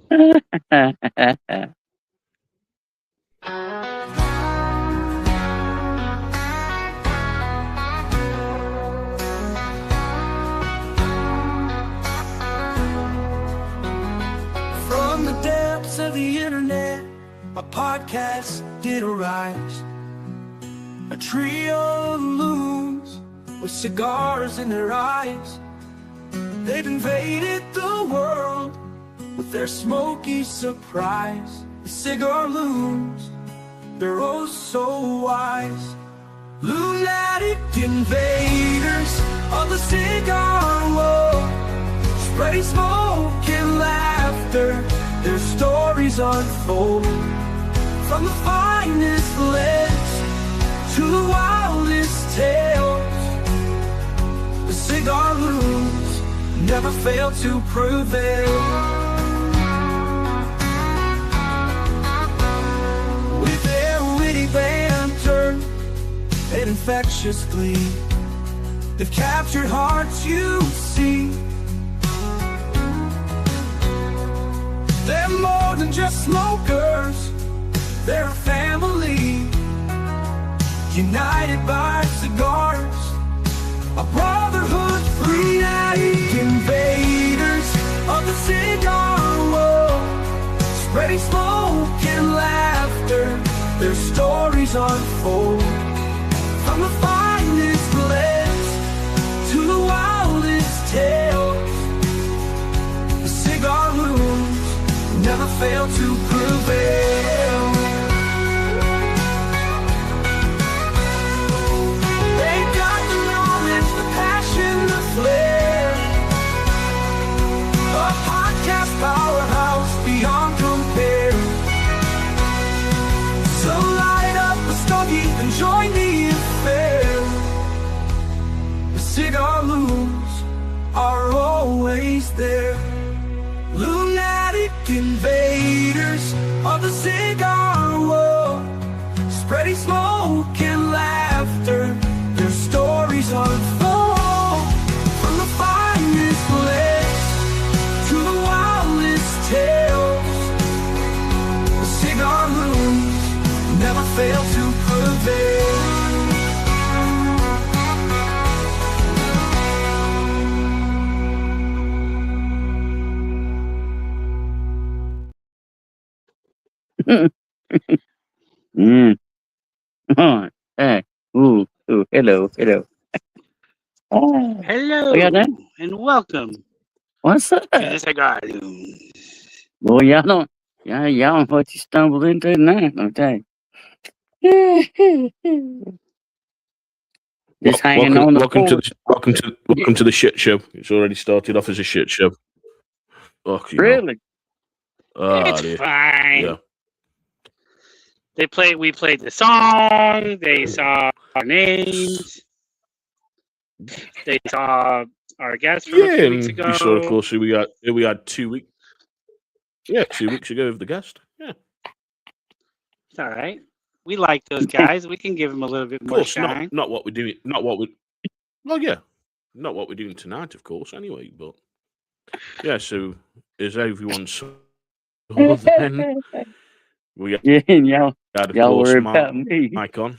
From the depths of the internet, my podcast did arise. A trio of loons with cigars in their eyes. They've invaded the world with their smoky surprise. The Cigar Loons, they're oh so wise. Lunatic invaders of the cigar world, spreading smoke and laughter, their stories unfold. From the finest blends to the wildest tales, the Cigar Loons never fail to prevail. With their witty banter and infectious glee, they've captured hearts, you see. They're more than just smokers, they're a family, united by cigars, a brotherhood free. Invaders of the cigar world, spreading smoke and laughter, their stories unfold. From the finest blends to the wildest tales, the Cigar Loons never fail to prevail. They've got the knowledge, the passion, the flair, a podcast powerhouse beyond compare. So light up a stogie and join the affair. The Cigar Loons are always there. Lunatic invaders of the cigar world, spreading smoke and laughter, their stories unfold. From the finest blends to the wildest tales, the Cigar Loons never fail to prevail. Oh, hey. Ooh, hello. Oh, Hello we got that? and welcome What's up? to the Cigar Loons. Boy, y'all don't know what you stumbled into tonight, I'll tell you. Just hanging on the welcome to the shit show. It's already started off as a shit show. Fucking hell. Really? It's dear. fine. Yeah. We played the song. They saw our names. They saw our guest from a few weeks ago. You saw, of course, who we had 2 weeks. Yeah, 2 weeks ago of the guest. Yeah. It's all right. We like those guys. We can give them a little bit Of more course, shine. not what we're doing. Not what we. Well, yeah, not what we're doing tonight, of course. Anyway, but yeah. So, is everyone so? Then we had, y'all of worry course, about me. Mike on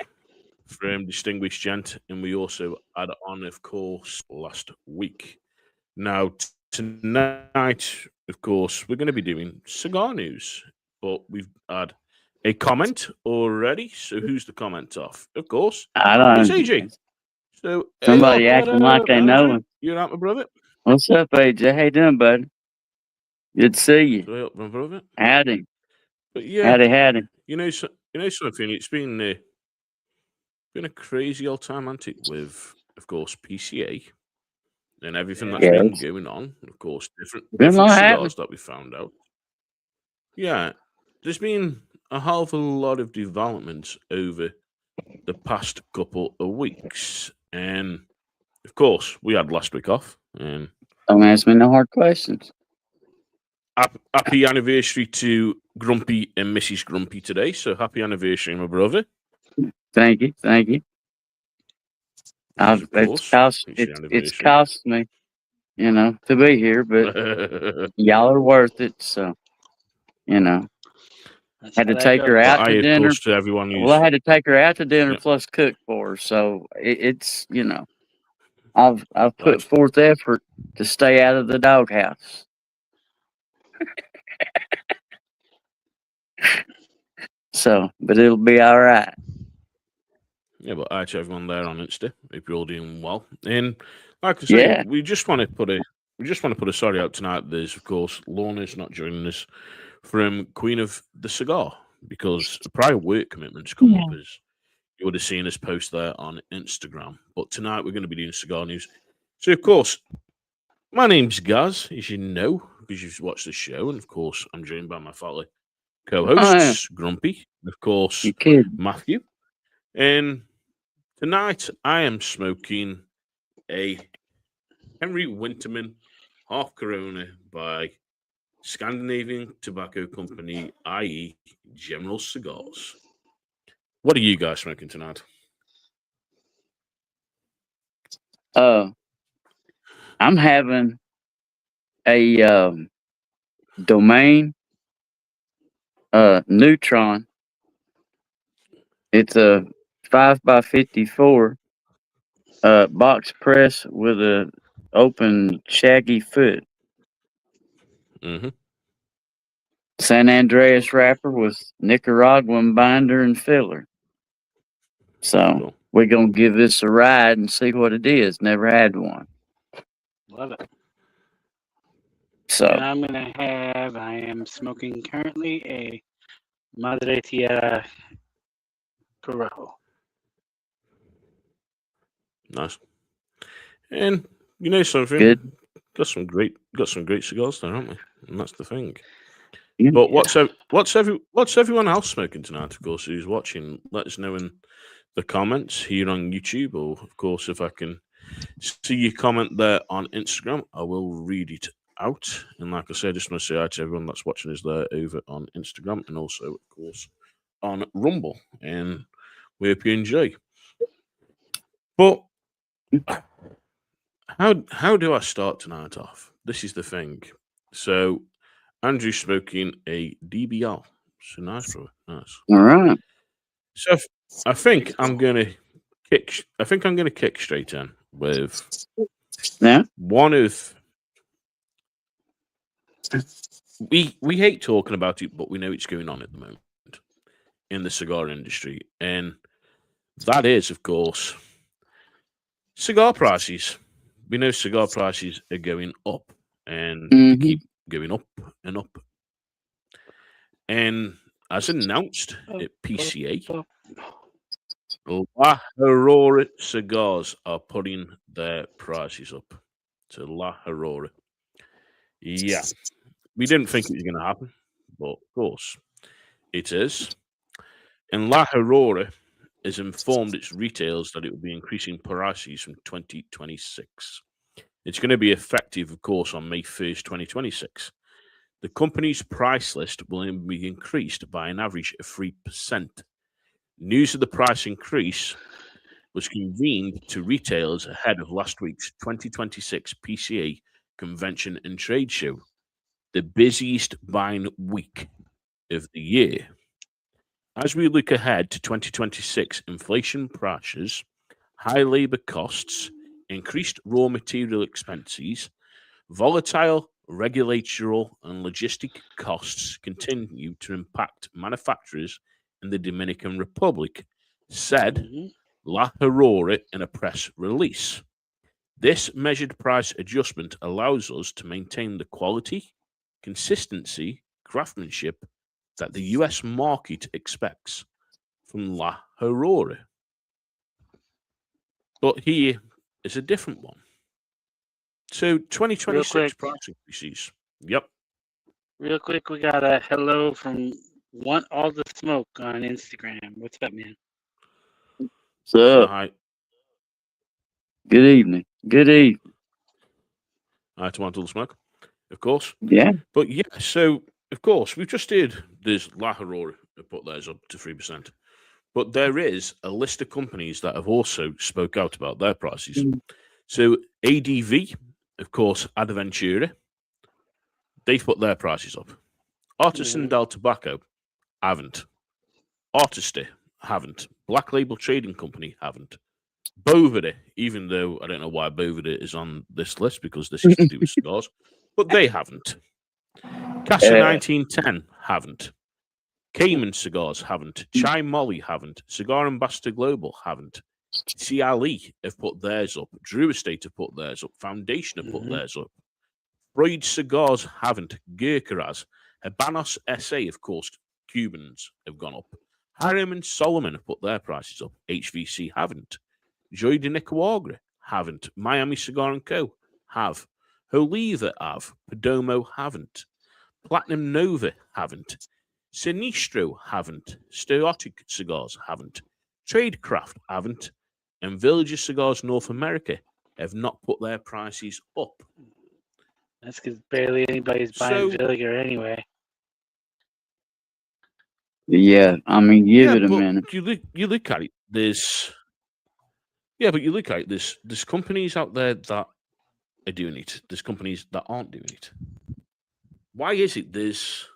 from Distinguished Gent, and we also had on, of course, last week. Now tonight, of course, we're going to be doing cigar news, but we've had a comment already. So who's the comment off? Of course, I don't it's know. AJ. So Somebody acting like they know him. You're out, my brother. What's up, AJ? How you doing, bud? Good to see you. So, my brother. Howdy. But yeah, Howdy. You know something. It's been a crazy old time, hasn't it? With, of course, PCA and everything that's been going on. Of course, different cigars that we found out. Yeah, there's been a hell of a lot of developments over the past couple of weeks, and of course, we had last week off. And don't ask me no hard questions. Happy anniversary to Grumpy and Mrs. Grumpy today. So happy anniversary, my brother. Thank you. It's cost me, to be here, but y'all are worth it. So You know, That's had how to that take her goes. out I to dinner. toast to everyone Well, I who's had to take her out to dinner Yep. plus cook for her. So it's I've put Right. forth effort to stay out of the doghouse. So, but it'll be all right. Yeah, but hi to everyone there on Insta. Hope you're all doing well. And like I say, Yeah. we just want to put a sorry out tonight. There's of course Lorna's not joining us from Queen of the Cigar because a prior work commitments come up as you would have seen us post there on Instagram. But tonight we're going to be doing cigar news. So of course, my name's Gaz, as you know, because you've watched the show, and of course I'm joined by my fellow co-hosts, Grumpy, and of course You kidding? Matthew. And tonight I am smoking a Henry Winterman Half Corona by Scandinavian Tobacco Company, i.e. General Cigars. What are you guys smoking tonight? I'm having a Domain Neutron. It's a 5x54 box press with a open shaggy foot. Mm-hmm. San Andreas wrapper with Nicaraguan binder and filler. So Cool. we're gonna give this a ride and see what it is. Never had one. Love it. So And I am smoking currently a Madre Tierra Corojo. Nice. And you know something? good. Got some great cigars there, haven't we? And that's the thing. Yeah. But what's everyone else smoking tonight? Of course, who's watching? Let us know in the comments here on YouTube, or of course, if I can see your comment there on Instagram, I will read it out. And like I said, I just want to say hi to everyone that's watching us there over on Instagram, and also, of course, on Rumble. And we hope you enjoy. But how do I start tonight off? This is the thing. So Andrew's smoking a DBL. So nice, bro. Nice. All right. So I think I'm gonna kick straight in with Yeah. one of we hate talking about it, but we know it's going on at the moment in the cigar industry, and that is, of course, cigar prices. We know cigar prices are going up, and they Mm-hmm. keep going up and up. And as announced at PCA, La Aurora cigars are putting their prices up to La Aurora. Yeah, we didn't think it was going to happen, but of course it is. And La Aurora has informed its retailers that it will be increasing prices from 2026. It's going to be effective, of course, on May 1st, 2026. The company's price list will be increased by an average of 3%. News of the price increase was convened to retailers ahead of last week's 2026 PCA convention and trade show, the busiest buying week of the year. As we look ahead to 2026, inflation pressures, high labor costs, increased raw material expenses, volatile regulatory and logistic costs continue to impact manufacturers in the Dominican Republic, said La Aurora in a press release. This measured price adjustment allows us to maintain the quality, consistency, craftsmanship that the US market expects from La Aurora. But here is a different one. So 2026 price increases. Yep. Real quick, we got a hello from Want All the Smoke on Instagram. What's up, man? So Hi. good evening. Good evening. Hi to Want All the Smoke, of course. Yeah. But yeah, so of course, we've just heard there's La Aurora put theirs up to 3%. But there is a list of companies that have also spoke out about their prices. So ADV, of course, Adventura, they've put their prices up. Artisan del Tobacco haven't. Artistry haven't. Black Label Trading Company haven't. Bovary, even though I don't know why Bovary is on this list because this is to do with cigars, but they haven't. Casa 1910 haven't. Cayman Cigars haven't. Chai Molly haven't. Cigar Ambassador Global haven't. CLE have put theirs up. Drew Estate have put theirs up. Foundation have put theirs up. Freud Cigars haven't. Gurkha has. Habanos SA, of course, Cubans have gone up. Harriman and Solomon have put their prices up. HVC haven't. Joy de Nicaragua haven't. Miami Cigar & Co. have. Oliva have. Perdomo haven't. Platinum Nova haven't. Sinistro haven't. Stereotic Cigars haven't. Tradecraft haven't. And Villager Cigars North America have not put their prices up. That's because barely anybody's buying Villager anyway. Yeah, I mean, give it a minute. You look at it, there's there's companies out there that are doing it. There's companies that aren't doing it. Why is it there's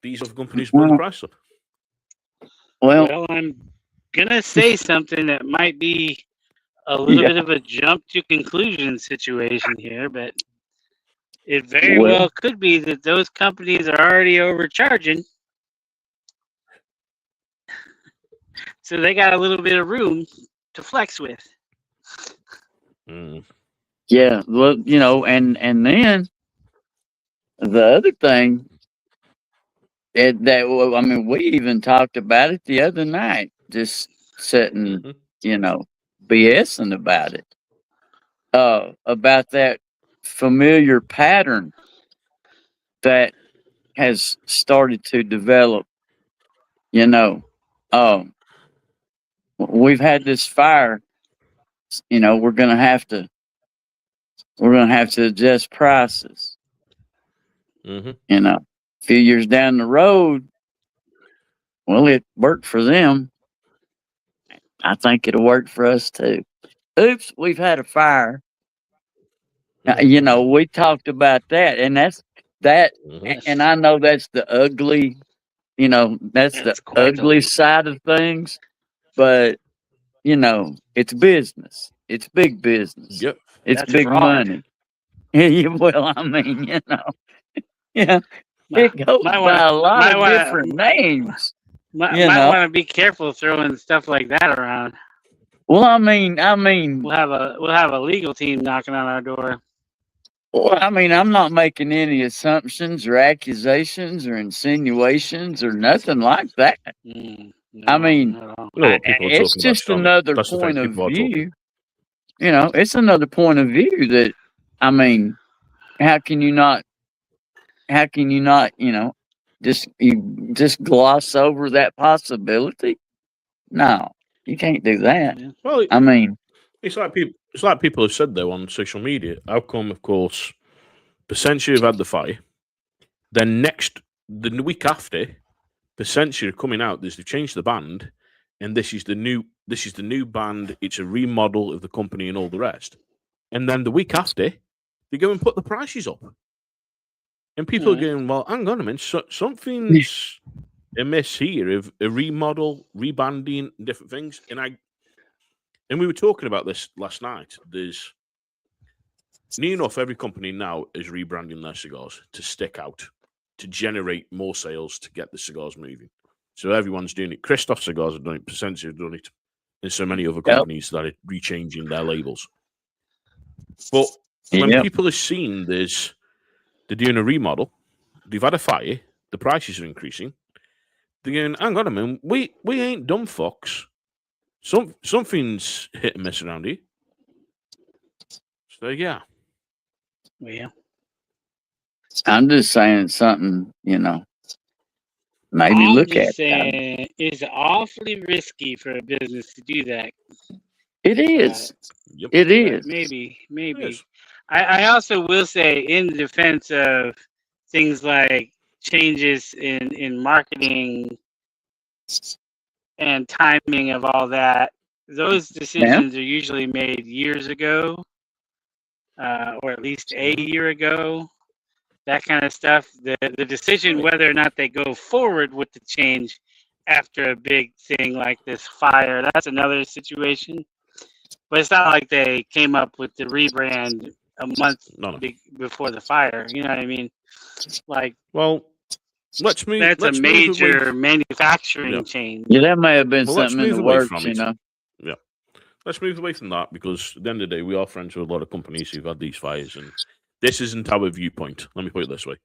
these other companies put the price up? Well, I'm gonna say something that might be a little bit of a jump to conclusion situation here, but it very well could be that those companies are already overcharging. So they got a little bit of room to flex with. Yeah, well, and then the other thing we even talked about it the other night, just sitting, BSing about it, about that familiar pattern that has started to develop. We've had this fire. We're gonna have to adjust prices. A few years down the road, well, it worked for them. I think it'll work for us too. Oops, we've had a fire. We talked about that, and that's that. And I know that's the ugly, that's the ugly side of things. But it's business. It's big business. Yep. It's That's big fraud. money. Well, I mean, it goes by a lot of different names. Might want to be careful throwing stuff like that around. Well, I mean, we'll have a legal team knocking on our door. Well, I mean, I'm not making any assumptions or accusations or insinuations or nothing like that. No, I mean, it's just another That's point of view. It's another point of view that, I mean, how can you not, just gloss over that possibility? No, you can't do that. Well, I mean, it's like people have said though on social media. How come, of course, Percenture have had the fire, then the week after, Percenture are coming out. They've changed the band, and this is the new band. It's a remodel of the company and all the rest. And then the week after, they go and put the prices up. And people are going, well, hang on a minute, something's amiss here of a remodel, rebanding, and different things. And we were talking about this last night. There's near enough every company now is rebranding their cigars to stick out, to generate more sales, to get the cigars moving. So everyone's doing it. Christoph Cigars have done it. Percentage have done it. And so many other companies that are rechanging their labels. But when people have seen this, they're doing a remodel, they've had a fire, the prices are increasing, they're going, hang on a minute, we ain't dumb fucks. Something's hit and miss around here. So, yeah. Yeah. I'm just saying something, maybe look at that. It's awfully risky for a business to do that. It is. It is. Maybe. It is. I also will say, in defense of things like changes in marketing and timing of all that, those decisions are usually made years ago, or at least a year ago. that kind of stuff. The decision whether or not they go forward with the change after a big thing like this fire, that's another situation. But it's not like they came up with the rebrand a month before the fire. You know what I mean? Like, well, let's move. That's let's a move major away. manufacturing change. Yeah, that may have been Well, let's something in move the away works, from you it. know. Yeah, let's move away from that because at the end of the day, we are friends with a lot of companies who've had these fires, and this isn't our viewpoint. Let me put it this way: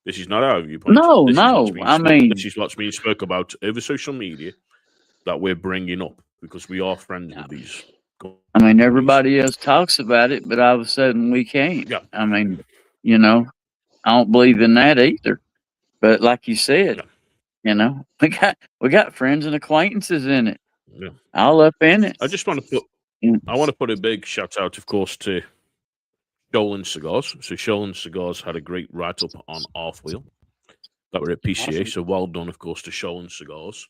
this is not our viewpoint. No, this no. This is what's being spoke about over social media that we're bringing up because we are friends with these. I mean, everybody else talks about it, but all of a sudden we can't. Yeah. I mean, you know, I don't believe in that either. But like you said, you know, we got friends and acquaintances in it. Yeah. All up in it. I just want to put I want to put a big shout out, of course, to Sholen Cigars. So Sholen Cigars had a great write up on Half Wheel that were at PCA. Awesome. So well done, of course, to Sholen Cigars.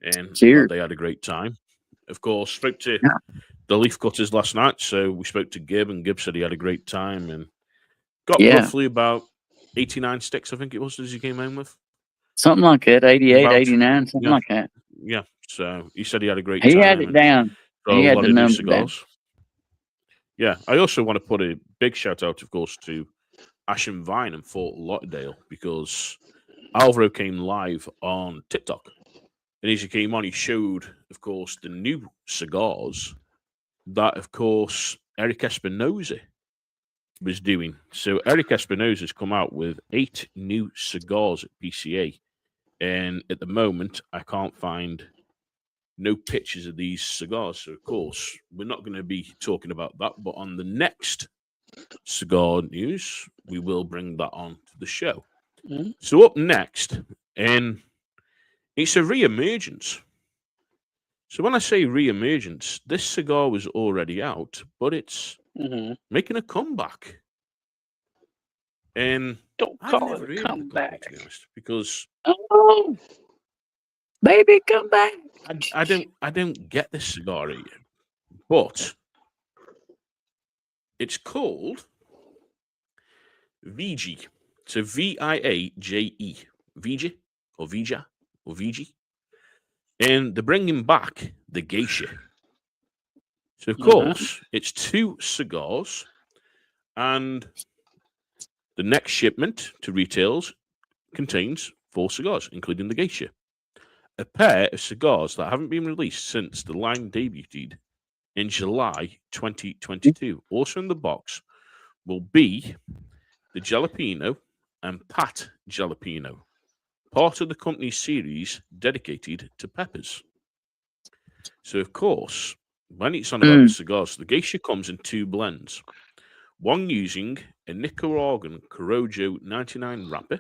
And Cheers. they had a great time. Of course, spoke to the Leaf Cutters last night. So we spoke to Gib, and Gib said he had a great time and got roughly about 89 sticks, I think it was, as he came home with. Something like that, 88, 89, something like that. Yeah. So he said he had a great time. He had it down. He had the number down. Yeah. I also want to put a big shout out, of course, to Ash and Vine and Fort Lauderdale because Alvaro came live on TikTok. And as he came on, he showed, of course, the new cigars that, of course, Eric Espinosa was doing. So Eric Espinosa has come out with 8 new cigars at PCA. And at the moment, I can't find no pictures of these cigars. So, of course, we're not going to be talking about that. But on the next cigar news, we will bring that on to the show. Mm-hmm. So up next, and it's a re-emergence. So when I say re-emergence, this cigar was already out, but it's making a comeback. And don't call it a comeback, to be honest, because baby, come back. I don't get this cigar yet, but it's called VG. So VIAJE, VG or Vija or VG, and they're bringing back the geisha. So of course it's 2 cigars, and the next shipment to retails contains 4 cigars, including the geisha. A pair of cigars that haven't been released since the line debuted in July 2022. Also in the box will be the Jalapeno and Pat Jalapeno, part of the company's series dedicated to peppers. So, of course, when it's on about the cigars, the geisha comes in 2 blends. One using a Nicaraguan Corojo 99 wrapper,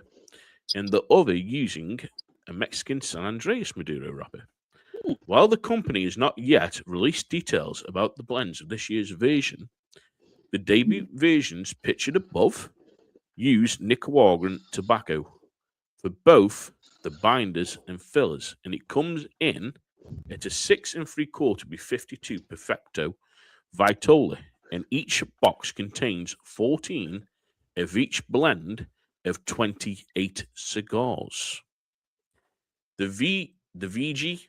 and the other using a Mexican San Andreas Maduro wrapper. While the company has not yet released details about the blends of this year's version, the debut versions pictured above use Nicaraguan tobacco for both the binders and fillers, and it comes in at a 6 3/4 by 52 Perfecto Vitola, and each box contains 14 of each blend of 28 cigars. The VG,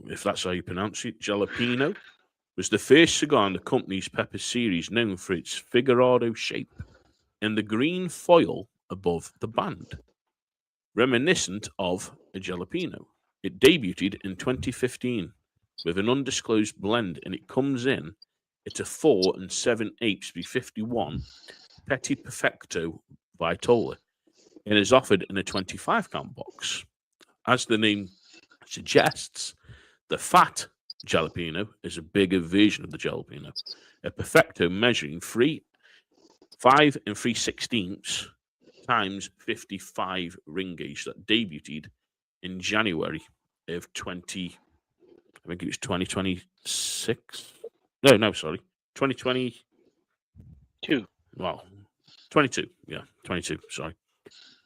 if that's how you pronounce it, Jalapeno, was the first cigar in the company's pepper series, known for its figurado shape and the green foil above the band, reminiscent of a jalapeno. It debuted in 2015 with an undisclosed blend, and it comes in at a 4 7/8 by 51 Petit Perfecto Vitola, and is offered in a 25-count box. As the name suggests, the fat jalapeno is a bigger version of the jalapeno, a Perfecto measuring 5 3/16 times 55 ring gauge that debuted in January of 2026. No, sorry, 2022. Wow, 22. Yeah, 22. Sorry.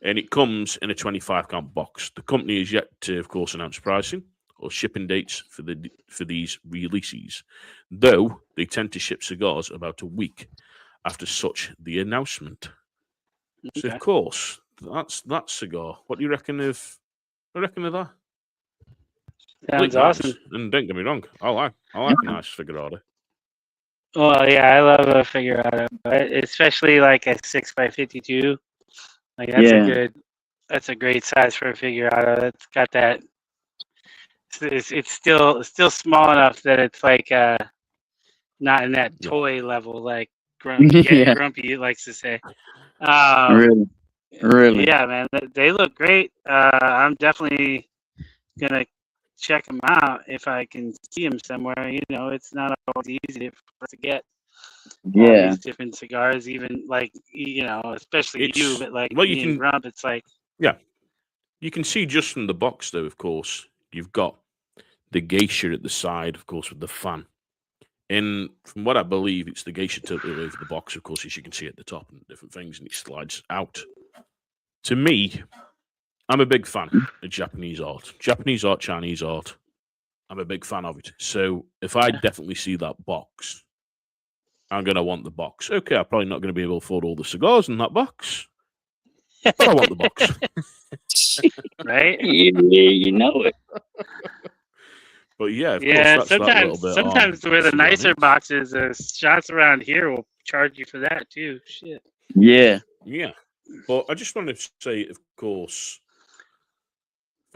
And it comes in a 25-count box. The company is yet to, of course, announce pricing or shipping dates for these releases, though they tend to ship cigars about a week after such the announcement. So Okay. of course, that's that cigar. What do you reckon of? What do you reckon of that? Sounds Nice. awesome. And don't get me wrong, I like a nice figurado. Well, yeah, I love a figurado, especially like a 6x52. Like that's a great size for a figurado. It's got that. It's still small enough that it's like not in that toy level like Grumpy likes to say. Really. Yeah, man, they look great. I'm definitely gonna check them out if I can see them somewhere. You know, it's not always easy to get all these different cigars, even like especially you, but like me and Grump, it's like you can see just from the box though. Of course, you've got the geisha at the side, of course, with the fan. And from what I believe, it's the geisha tilted over the box, of course, as you can see at the top and different things, and it slides out. To me, I'm a big fan of Japanese art, Chinese art. I'm a big fan of it. So if I definitely see that box, I'm going to want the box. Okay, I'm probably not going to be able to afford all the cigars in that box, but I want the box. Right? You know it. But yeah, of course, that's that little bit. Sometimes where the nicer boxes, shops around here will charge you for that too. Shit. Yeah. Yeah. But I just wanted to say, of course,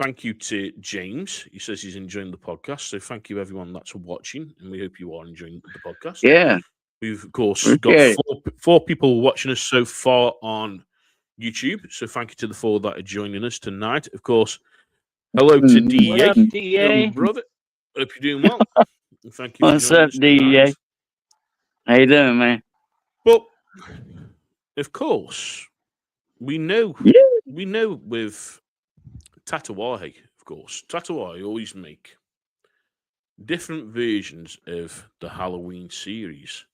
thank you to James. He says he's enjoying the podcast. So thank you, everyone that's watching. And we hope you are enjoying the podcast. Yeah. We've, of course, got four people watching us so far on YouTube. So thank you to the 4 that are joining us tonight. Of course, hello to DEA. What up, DEA? Brother. Hope you're doing well. And thank you What's for joining up, us DEA? tonight. How you doing, man? But, of course, we know with Tatuaje, of course, Tatuaje always make different versions of the Halloween series.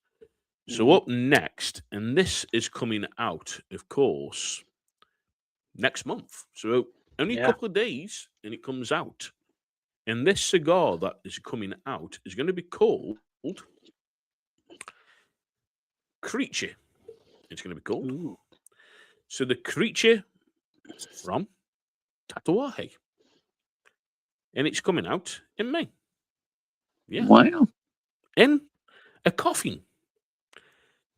So up next, and this is coming out, of course, next month. So only a couple of days, and it comes out. And this cigar that is coming out is going to be called Creature. It's going to be called. Ooh. So the Creature from Tatuaje. And it's coming out in May. Yeah. Wow. In a coffin.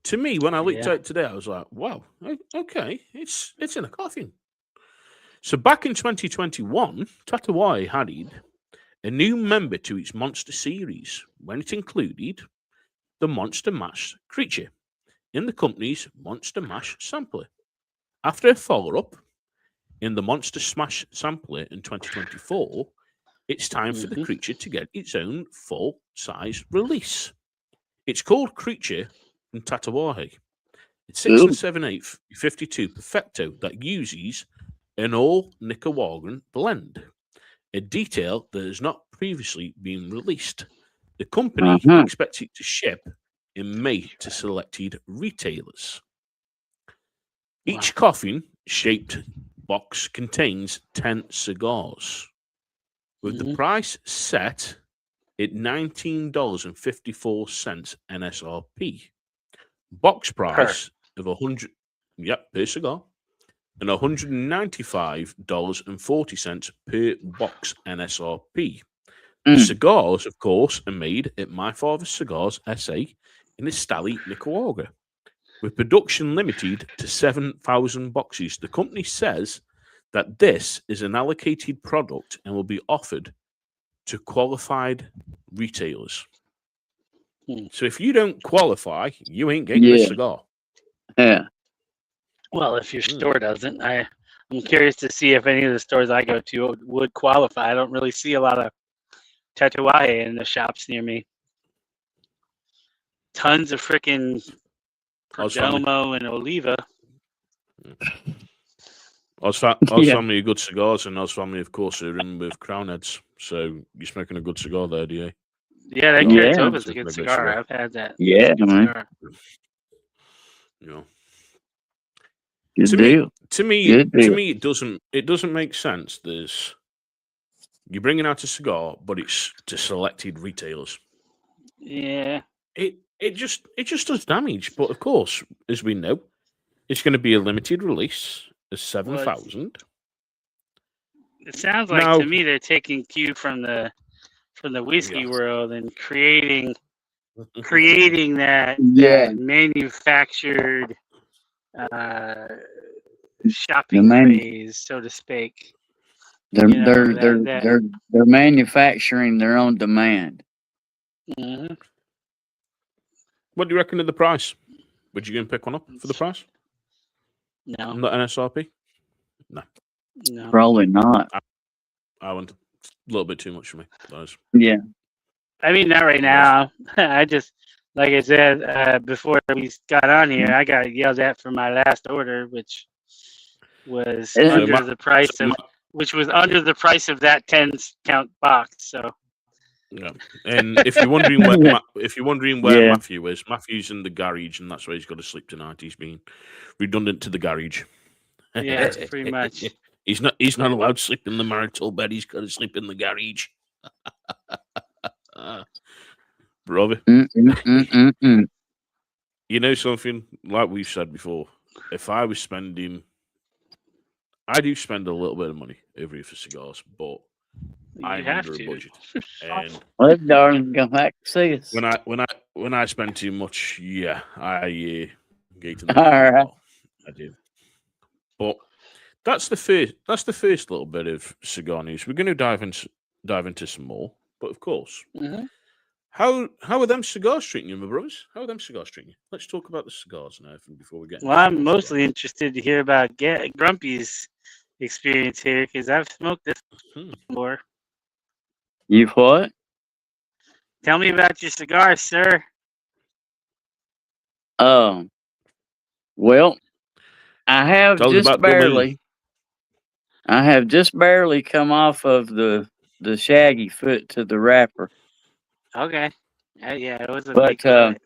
To me, when I looked at it today, I was like, wow, okay, it's in a coffin. So back in 2021, Tatuaje added a new member to its Monster series when it included the Monster Mash Creature in the company's Monster Mash sampler. After a follow-up in the Monster Smash sampler in 2024, it's time for the Creature to get its own full-size release. It's called Creature from Tatuaje. It's 6 7/8 52 Perfecto that uses an all-Nicaraguan blend, a detail that has not previously been released. The company expects it to ship in May to selected retailers. Each coffin-shaped box contains 10 cigars, with the price set at $19.54 MSRP. Box price of $100 per cigar, and $195.40 per box MSRP. The cigars, of course, are made at My Father's Cigars SA in Esteli, Nicaragua, with production limited to 7,000 boxes. The company says that this is an allocated product and will be offered to qualified retailers. So if you don't qualify, you ain't getting this cigar. Yeah. Well, if your store doesn't, I'm curious to see if any of the stores I go to would qualify. I don't really see a lot of Tatuaje in the shops near me. Tons of freaking Perdomo and Oliva. Oz family of good cigars, and Oz family, of course, are in with Crown Heads. So you're smoking a good cigar there, DA. Yeah, that Caratova's a good cigar. I've had that. Yeah, man. Yeah. Good To me, it doesn't make sense. You're bringing out a cigar, but it's to selected retailers. Yeah. It just does damage. But of course, as we know, It's going to be a limited release of 7,000. It sounds like to me they're taking cue from the whiskey world and creating that manufactured shopping craze, so to speak. They're manufacturing their own demand. Mm-hmm. What do you reckon of the price? Would you go and pick one up for the price? No. Not NSRP? No. Probably not. I went a little bit too much for me. Yeah. I mean, not right now. I just, like I said before we got on here, I got yelled at for my last order, which was under the price of that 10-count box. So. Yeah, and if you're wondering where Matthew is, Matthew's in the garage, and that's where he's got to sleep tonight. He's been redundant to the garage. Yeah, pretty much. He's not allowed to sleep in the marital bed. He's got to sleep in the garage. Brother, you know something? Like we've said before, if I was spending, I do spend a little bit of money over here for cigars, but I'm under a budget. And well, darling, come back to see us. When I spend too much, I get to the all right. I do. But that's the first little bit of cigar news. We're going to dive into some more. But of course, how are them cigars treating you, my brothers? How are them cigars treating you? Let's talk about the cigars now before we get. Well, I'm mostly interested to hear about Grumpy's experience here because I've smoked this before. You've what? Tell me about your cigar, sir. Well, I have just barely come off of the shaggy foot to the wrapper. Okay. Yeah, it was a big foot.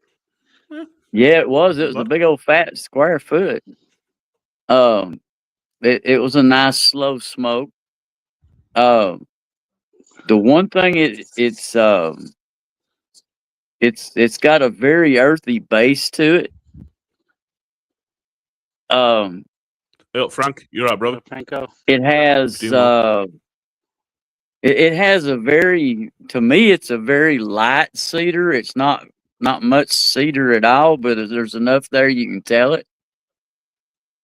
Yeah, it was. It was What? a big old fat square foot. It was a nice slow smoke. The one thing it's got a very earthy base to it. Frank, you're right, brother. Franco. It has it has a very, to me, it's a very light cedar. It's not much cedar at all, but there's enough there you can tell it.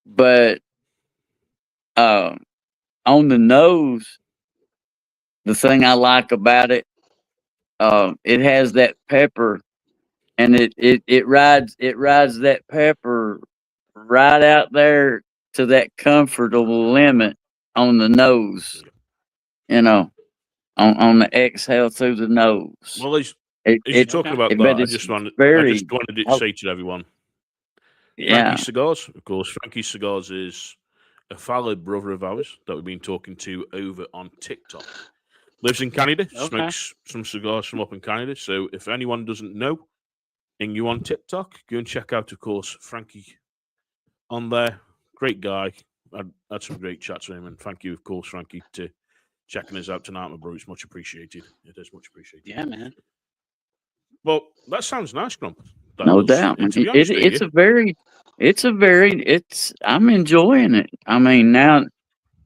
But on the nose, the thing I like about it, it has that pepper, and it rides that pepper right out there to that comfortable limit on the nose, on the exhale through the nose. Well, as you're talking about that, I just wanted to say to everyone, Frankie's Cigars, of course. Frankie's Cigars is a fellow brother of ours that we've been talking to over on TikTok. Lives in Canada, smokes some cigars from up in Canada. So if anyone doesn't know, and you on TikTok, go and check out, of course, Frankie on there. Great guy. I had some great chats with him, and thank you, of course, Frankie, to checking us out tonight, my bro. It's much appreciated. It is much appreciated. Yeah, man. Well, that sounds nice, Grump. No doubt. I'm enjoying it. I mean, now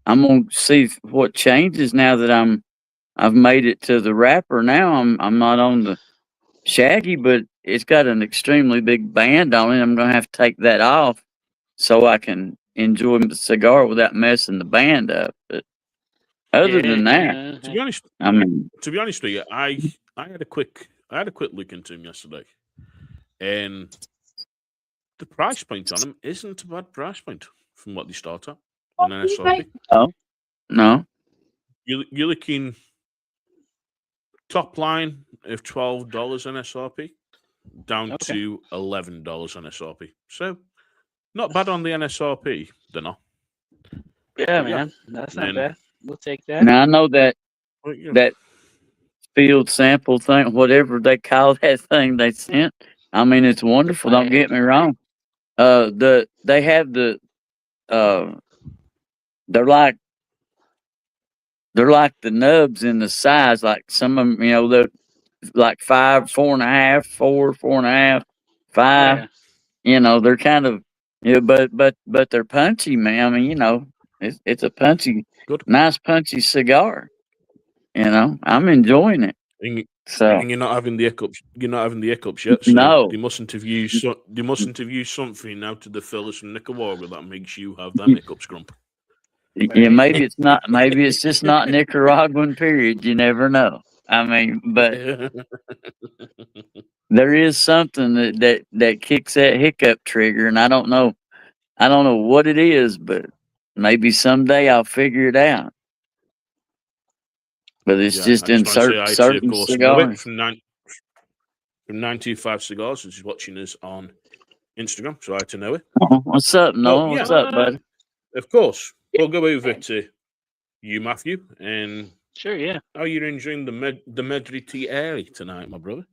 I'm gonna see what changes now that I've made it to the wrapper. Now I'm not on the shaggy, but it's got an extremely big band on it. I'm gonna have to take that off so I can enjoy the cigar without messing the band up. But other than that, to be honest, to be honest with you, I had a quick look into him yesterday, and the price point on him isn't a bad price point from what they start at on NSRP. Oh, no. You're looking top line of $12 NSRP down to $11 NSRP. So not bad on the NSRP, they're not. Yeah, man. That's not bad. We'll take that. Now I know that field sample thing, whatever they call that thing they sent. I mean, it's wonderful. Don't get me wrong. They have the they're like the nubs in the size. Like some of them, they're like 5, 4.5, 4, 4.5, 5. Yeah. They're kind of Yeah, but they're punchy, man. I mean, it's a punchy, Good. nice punchy cigar. I'm enjoying it. And, So and you're not having the hiccups. You're not having the hiccups yet. So no, they mustn't have used. They mustn't have used something out of the fellas from Nicaragua that makes you have them hiccups, Grump. yeah, maybe it's not. Maybe it's just not Nicaraguan. Period. You never know. I mean, but there is something that kicks that hiccup trigger, and I don't know. I don't know what it is, but maybe someday I'll figure it out. But it's Yeah, just I just in want to say I, of certain course, know it cigars. from 925 Cigars, who's watching us on Instagram, so I had to know it. Oh, what's up, But Noah? yeah, What's up, buddy? of course, we'll go over to you, Matthew, and Sure, yeah. how you're enjoying the Medri tonight, my brother.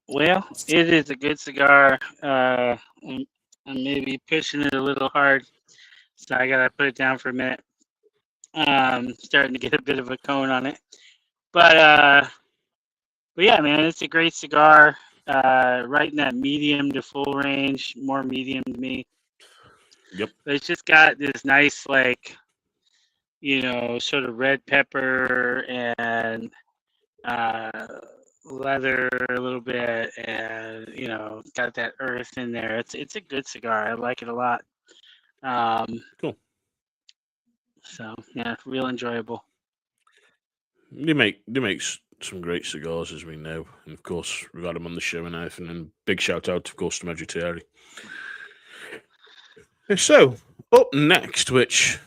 Well, it is a good cigar. I'm maybe pushing it a little hard, so I gotta put it down for a minute. Starting to get a bit of a cone on it, but yeah, man, it's a great cigar. Right in that medium to full range, more medium to me. Yep. But it's just got this nice, like, sort of red pepper and leather a little bit, and got that earth in there. It's a good cigar. I like it a lot. Cool. So yeah, real enjoyable. They make some great cigars, as we know, and of course we've had them on the show and everything. And big shout out, of course, to Medri. So up next, which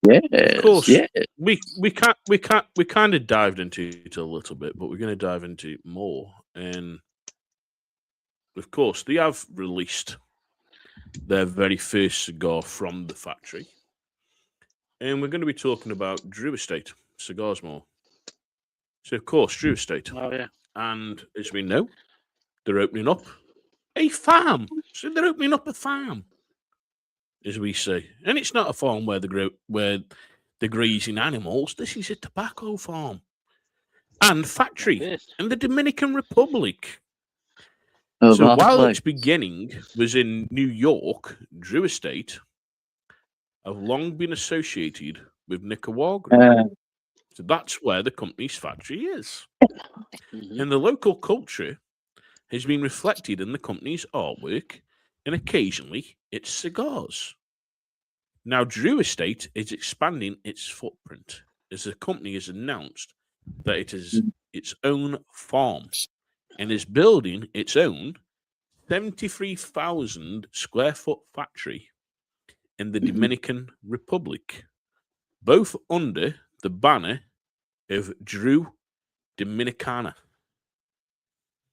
Yes, of course yes. we kind of dived into it a little bit, but we're going to dive into it more. And of course, they have released their very first cigar from the factory, and we're going to be talking about Drew Estate Cigars more. So, of course, Drew Estate. Oh yeah. And as we know, they're opening up a farm. So they're opening up a farm, as we say. And it's not a farm where they're grazing animals. This is a tobacco farm and factory in the Dominican Republic. So while its beginning was in New York, Drew Estate have long been associated with Nicaragua. So that's where the company's factory is. Mm-hmm. And the local culture has been reflected in the company's artwork and occasionally its cigars. Now, Drew Estate is expanding its footprint as the company has announced that it is its own farm and is building its own 73,000 square foot factory in the Dominican Republic, both under the banner of Drew Dominicana.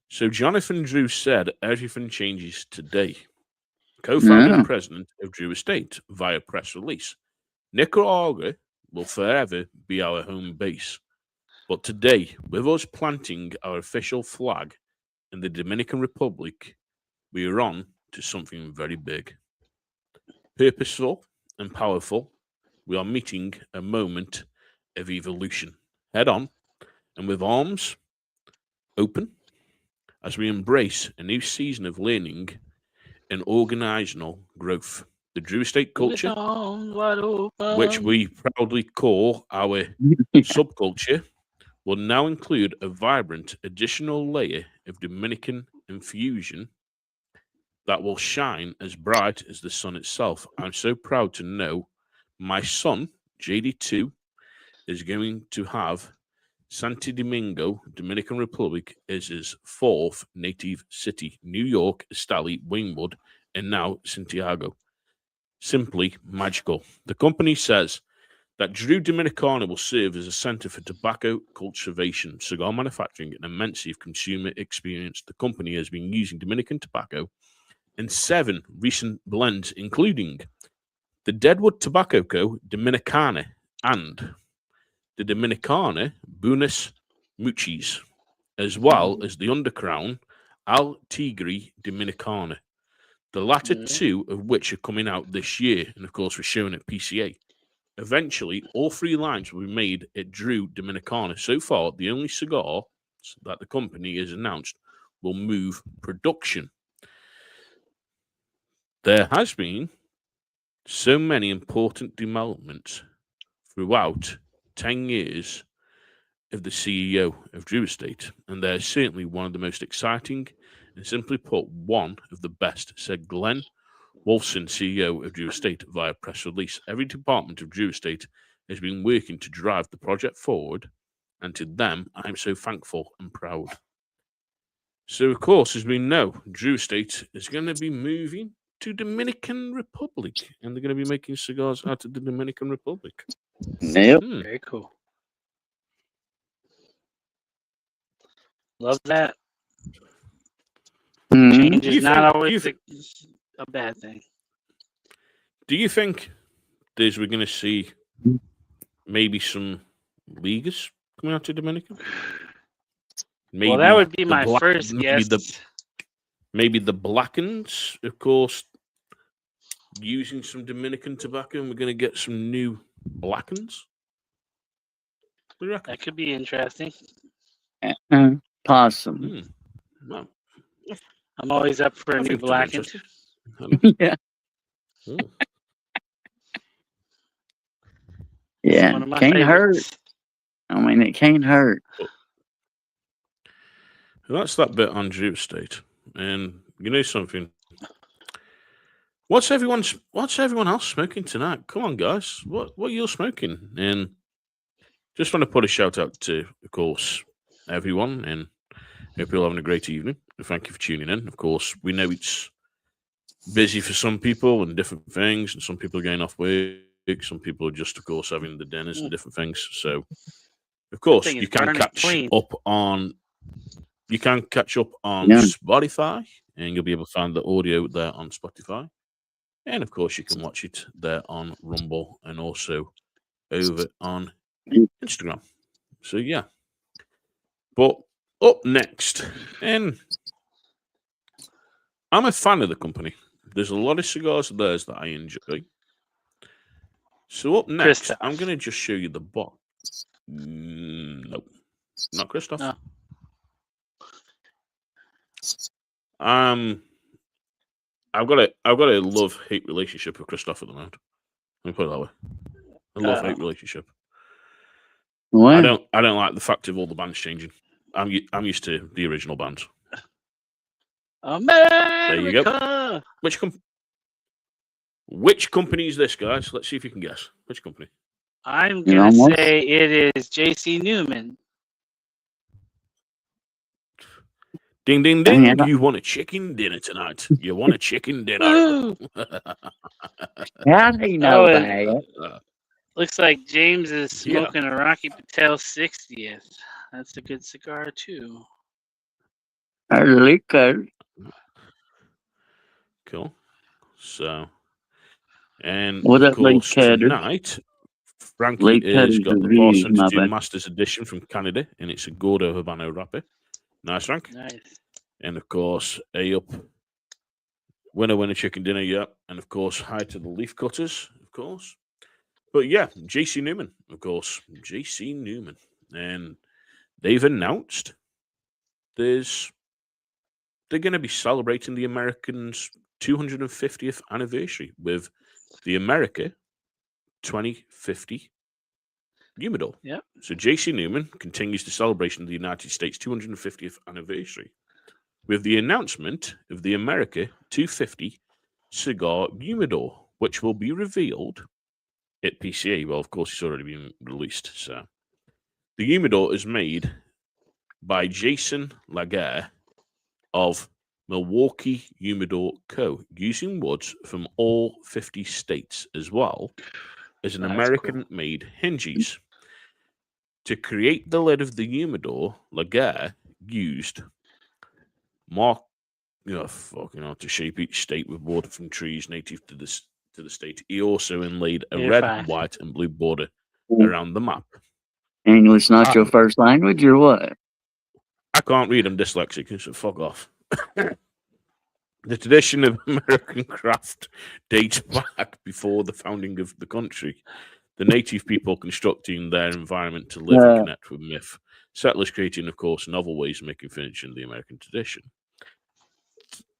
So Jonathan Drew said everything changes today. Co-founder and president of Drew Estate via press release. Nicaragua will forever be our home base. But today, with us planting our official flag in the Dominican Republic, we are on to something very big. Purposeful and powerful, we are meeting a moment of evolution. Head on, and with arms open, as we embrace a new season of learning and organizational growth. The Drew Estate culture, which we proudly call our subculture, will now include a vibrant additional layer of Dominican infusion that will shine as bright as the sun itself. I'm so proud to know my son, JD2, is going to have Santo Domingo, Dominican Republic, as his fourth native city. New York, Esteli, Wingwood, and now Santiago. Simply magical. The company says that Drew Dominicana will serve as a center for tobacco cultivation, cigar manufacturing, and immense consumer experience. The company has been using Dominican tobacco in 7 recent blends, including the Deadwood Tobacco Co. Dominicana and the Dominicana Buenos Muchis, as well as the Undercrown Al Tigre Dominicana. The latter 2 of which are coming out this year, and of course we're showing at PCA. Eventually, all 3 lines will be made at Drew Dominicana. So far, the only cigar that the company has announced will move production. there has been so many important developments throughout 10 years of the CEO of Drew Estate, and they're certainly one of the most exciting and, simply put, one of the best, said Glenn Wolfson, CEO of Drew Estate, via press release. Every department of Drew Estate has been working to drive the project forward, and to them, I'm so thankful and proud. So, of course, as we know, Drew Estate is going to be moving to Dominican Republic, and they're going to be making cigars out of the Dominican Republic. Yep. Very cool. Love that. Change is not always a bad thing. Do you think we're going to see maybe some leaguers coming out to Dominican? Maybe that would be my first guess. Maybe the Blackens, of course, using some Dominican tobacco, and we're going to get some new Blackens. What do you reckon? That could be interesting. Possibly. Well, I'm always up for a new Blacken. Yeah. Yeah, can't hurt. I mean, it can't hurt. That's that bit on Drew Estate. And you know something? What's everyone else smoking tonight? Come on, guys. What are you smoking? And just want to put a shout out to, of course, everyone, and hope you're having a great evening. Thank you for tuning in. Of course, we know it's busy for some people and different things, and some people are going off work. Some people are just, of course, having the dinners and different things. So, of course, you can catch up on Spotify, and you'll be able to find the audio there on Spotify. And, of course, you can watch it there on Rumble and also over on Instagram. So, yeah. But up next, and I'm a fan of the company. There's a lot of cigars of theirs that I enjoy. So up next, I'm going to just show you the box. Nope, not Christoph. No. I've got a love-hate relationship with Christoph at the moment. Let me put it that way. A love-hate relationship. What? I don't like the fact of all the bands changing. I'm used to the original bands. America! There you go. Which company is this, guys? Let's see if you can guess. Which company? I'm going to say it is J.C. Newman. Ding, ding, ding. You want a chicken dinner tonight. You want a chicken dinner. How do you know that? Looks like James is smoking a Rocky Patel 60th. That's a good cigar, too. Liquor. Cool. So, and what of course, tonight, Frankie has got the Parsons Masters Edition from Canada, and it's a Gordo Habano wrapper. Nice, Frank. Nice. And of course, A-Up. Winner, chicken dinner, yeah. And of course, hi to the Leaf Cutters, of course. But yeah, J.C. Newman, of course. J.C. Newman. And they've announced they're going to be celebrating the Americans' 250th anniversary with the America 2050 Humidor. Yep. So J.C. Newman continues the celebration of the United States 250th anniversary with the announcement of the America 250 Cigar Humidor, which will be revealed at PCA. Well, of course, it's already been released. So the Humidor is made by Jason Laguerre of Milwaukee Humidor Co., using woods from all 50 states, as well as an American-made hinges. To create the lid of the Humidor, Laguerre used to shape each state with border from trees native to the state. He also inlaid a red, white, and blue border around the map. English not your first language, or what? I can't read. I'm dyslexic, so fuck off. The tradition of American craft dates back before the founding of the country. The native people constructing their environment to live and connect with myth. Settlers creating, of course, novel ways of making furniture in the American tradition.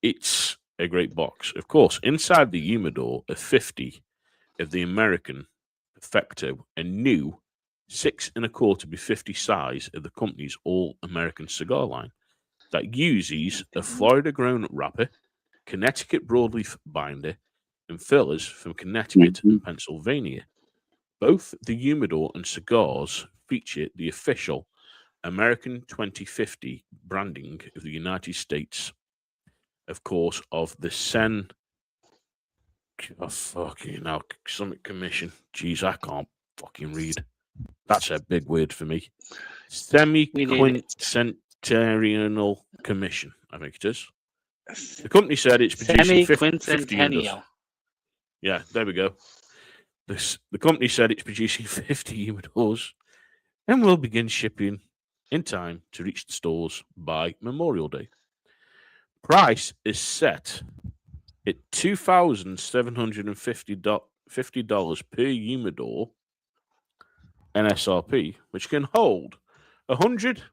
It's a great box. Of course, inside the humidor are 50 of the American Perfecto, a new 6 1/4 by 50 size of the company's all-American cigar line that uses a Florida-grown wrapper, Connecticut broadleaf binder, and fillers from Connecticut and Pennsylvania. Both the humidor and cigars feature the official American 2050 branding of the United States, of course, of the Summit Commission. Jeez, I can't fucking read. That's a big word for me. Semi-Quincentennial Commission, I think it is. The company said it's producing 50 humidors. Yeah, there we go. The company said it's producing 50 humidors and will begin shipping in time to reach the stores by Memorial Day. Price is set at $2,750 per humidor NSRP, which can hold 100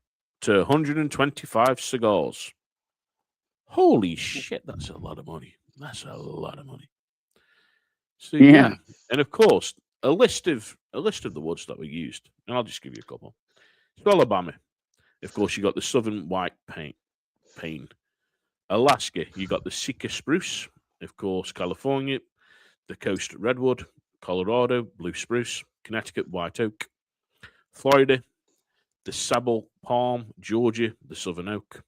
to 125 cigars. Holy shit, that's a lot of money. That's a lot of money. So yeah, and of course, a list of the woods that were used, and I'll just give you a couple. So Alabama, of course, you got the Southern White Pine. Alaska, you got the Sika Spruce. Of course, California, the Coast Redwood. Colorado, Blue Spruce. Connecticut, White Oak. Florida, the Sable Palm. Georgia, the Southern Oak.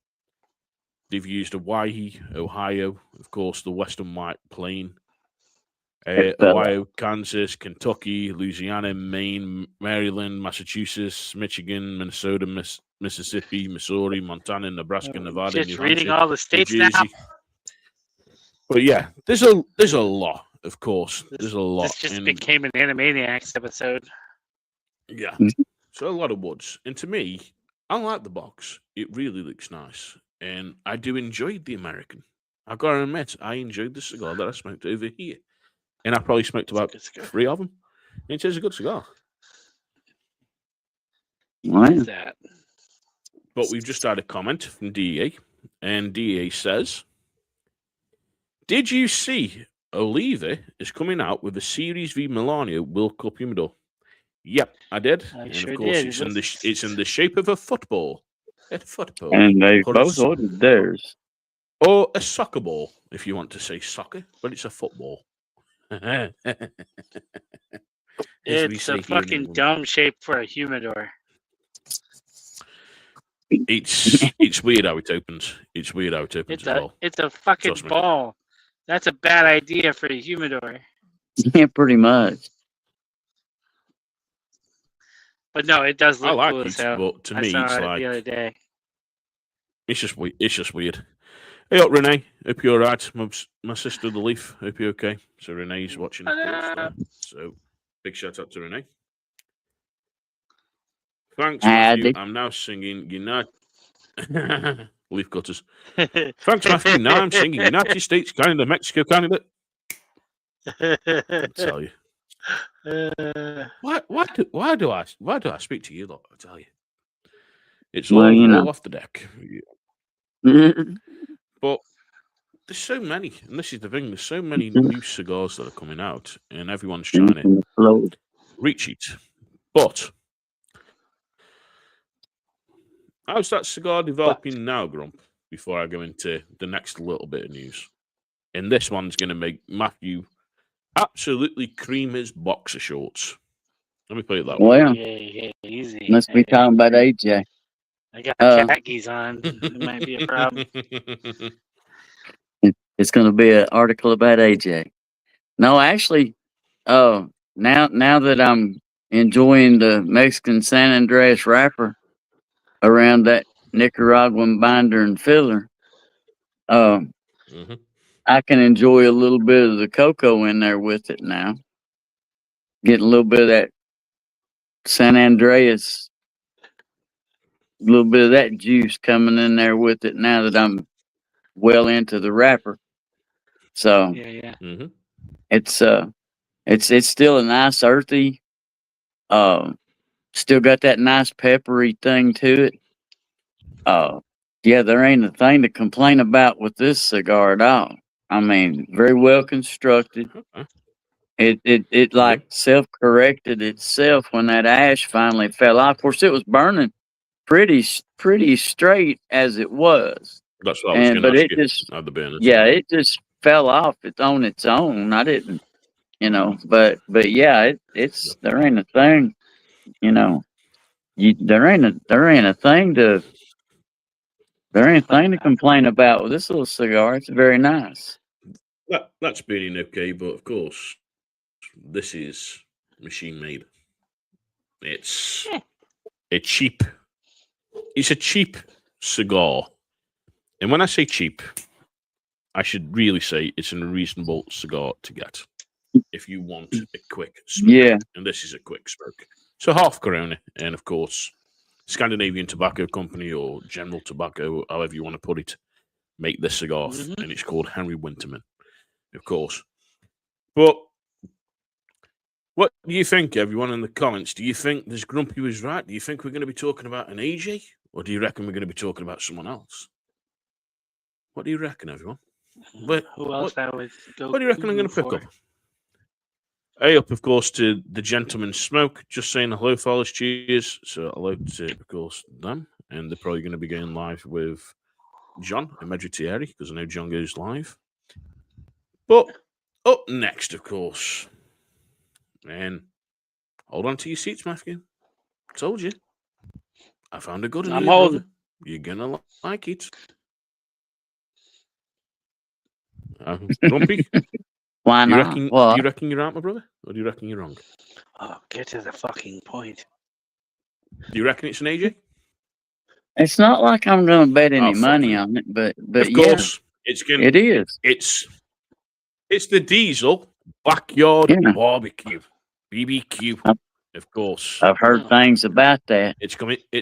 They've used Hawaii, Ohio, of course, the Western White Plain. Ohio, Kansas, Kentucky, Louisiana, Maine, Maryland, Massachusetts, Michigan, Minnesota, Mississippi, Missouri, Montana, Nebraska, Nevada, Just New reading Hampshire, all the states New Jersey. now. But yeah, there's a lot, of course. There's a lot. This just became an Animaniacs episode. Yeah. So a lot of woods. And to me, I like the box. It really looks nice. And I do enjoy the American. I've got to admit, I enjoyed the cigar that I smoked over here. And I probably smoked about 3 of them. And it is a good cigar. What is that? But we've just had a comment from DEA. And DEA says, did you see Oliva is coming out with a Series V Melania World Cup humidor? Yep, I did. And sure of course, did. it's in the shape of a football. A football. And they both ordered theirs. Or a soccer ball, if you want to say soccer, but it's a football. It's a fucking dumb shape for a humidor. It's weird how it opens. It's weird how it opens as well. It's a fucking ball. That's a bad idea for a humidor. Yeah, pretty much. But no, it does look I like cool it, as hell. but to I me, saw it's it like the other day. It's just weird. Hey up, Renee. Hope you're alright. My sister, the Leaf. Hope you're okay. So Renee's watching. So big shout out to Renee. Thanks, Matthew. I'm now singing United. Leaf cutters. Thanks, Matthew. Now I'm singing United States, Canada, Mexico, Canada. I'll tell you. Why do I speak to you lot? I tell you, it's all off the deck. But there's so many, and this is the thing. There's so many new cigars that are coming out, and everyone's trying to reach it. But how's that cigar developing now, Grump? Before I go into the next little bit of news, and this one's going to make Matthew absolutely cream his boxer shorts. Let me put it that way. Well, yeah, easy. Must be talking about AJ. I got khakis on. It might be a problem. It's going to be an article about AJ. No, actually, now that I'm enjoying the Mexican San Andreas wrapper around that Nicaraguan binder and filler, I can enjoy a little bit of the cocoa in there with it now. Getting a little bit of that San Andreas, a little bit of that juice coming in there with it now that I'm well into the wrapper. So it's still a nice earthy, still got that nice peppery thing to it. Yeah, there ain't a thing to complain about with this cigar at all. I mean, very well constructed. Okay. It like self-corrected itself when that ash finally fell off. Of course, it was burning pretty straight as it was, That's what I was going to but ask it you. just Burners. it just fell off on its own. I didn't, but yeah, it's there ain't a thing, there ain't a thing to complain about with this little cigar. It's very nice. That's burning okay, but of course, this is machine made. It's a cheap. It's a cheap cigar, and when I say cheap, I should really say it's a reasonable cigar to get if you want a quick smoke. Yeah, and this is a quick smoke. So half Corona, and of course, Scandinavian Tobacco Company or General Tobacco, however you want to put it, make this cigar, and it's called Henry Winterman, of course. But what do you think, everyone, in the comments? Do you think this Grumpy was right? Do you think we're going to be talking about an AJ, or do you reckon we're going to be talking about someone else? What do you reckon, everyone? Who else I would go? What do you reckon I'm going to pick up? Hey up, of course, to the Gentleman Smoke. Just saying hello, fellas. Cheers. So hello to, of course, them. And they're probably going to be going live with John and Medjugorje, because I know John goes live. But up next, of course, and hold on to your seats, Matthew. I told you. I found a good one. I'm holding. You're going to like it. Grumpy? why Do you not? reckon, Well, do you reckon you're right, my brother? Or do you reckon you're wrong? Oh, get to the fucking point. Do you reckon it's an AJ? it's not like I'm going to bet any money fuck on it, but Of course, it is. It's the Diesel Backyard Yeah. Barbecue, BBQ. Of course, I've heard things about that. it's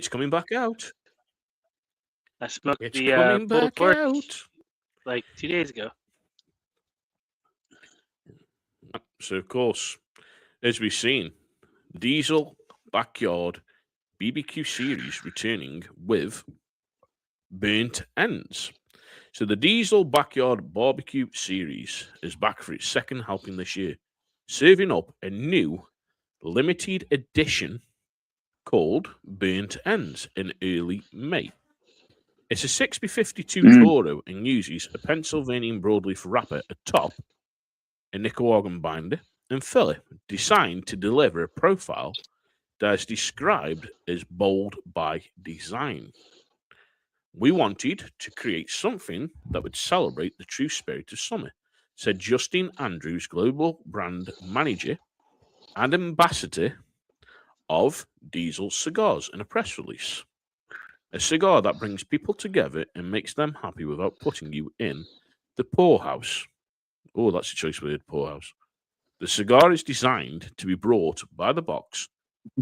coming back out. I smoked It's the coming pulled back pork out. like 2 days ago. So of course, as we've seen, Diesel Backyard BBQ series returning with burnt ends. So the Diesel Backyard Barbecue series is back for its second helping this year, serving up a new limited edition called Burnt Ends in early May. It's a 6x52 Toro and uses a Pennsylvania broadleaf wrapper atop, a Nicaraguan binder, and filler designed to deliver a profile that is described as bold by design. We wanted to create something that would celebrate the true spirit of summer, said Justin Andrews, global brand manager and ambassador of Diesel Cigars, in a press release. A cigar that brings people together and makes them happy without putting you in the poorhouse. Oh, that's a choice word, poorhouse. The cigar is designed to be brought by the box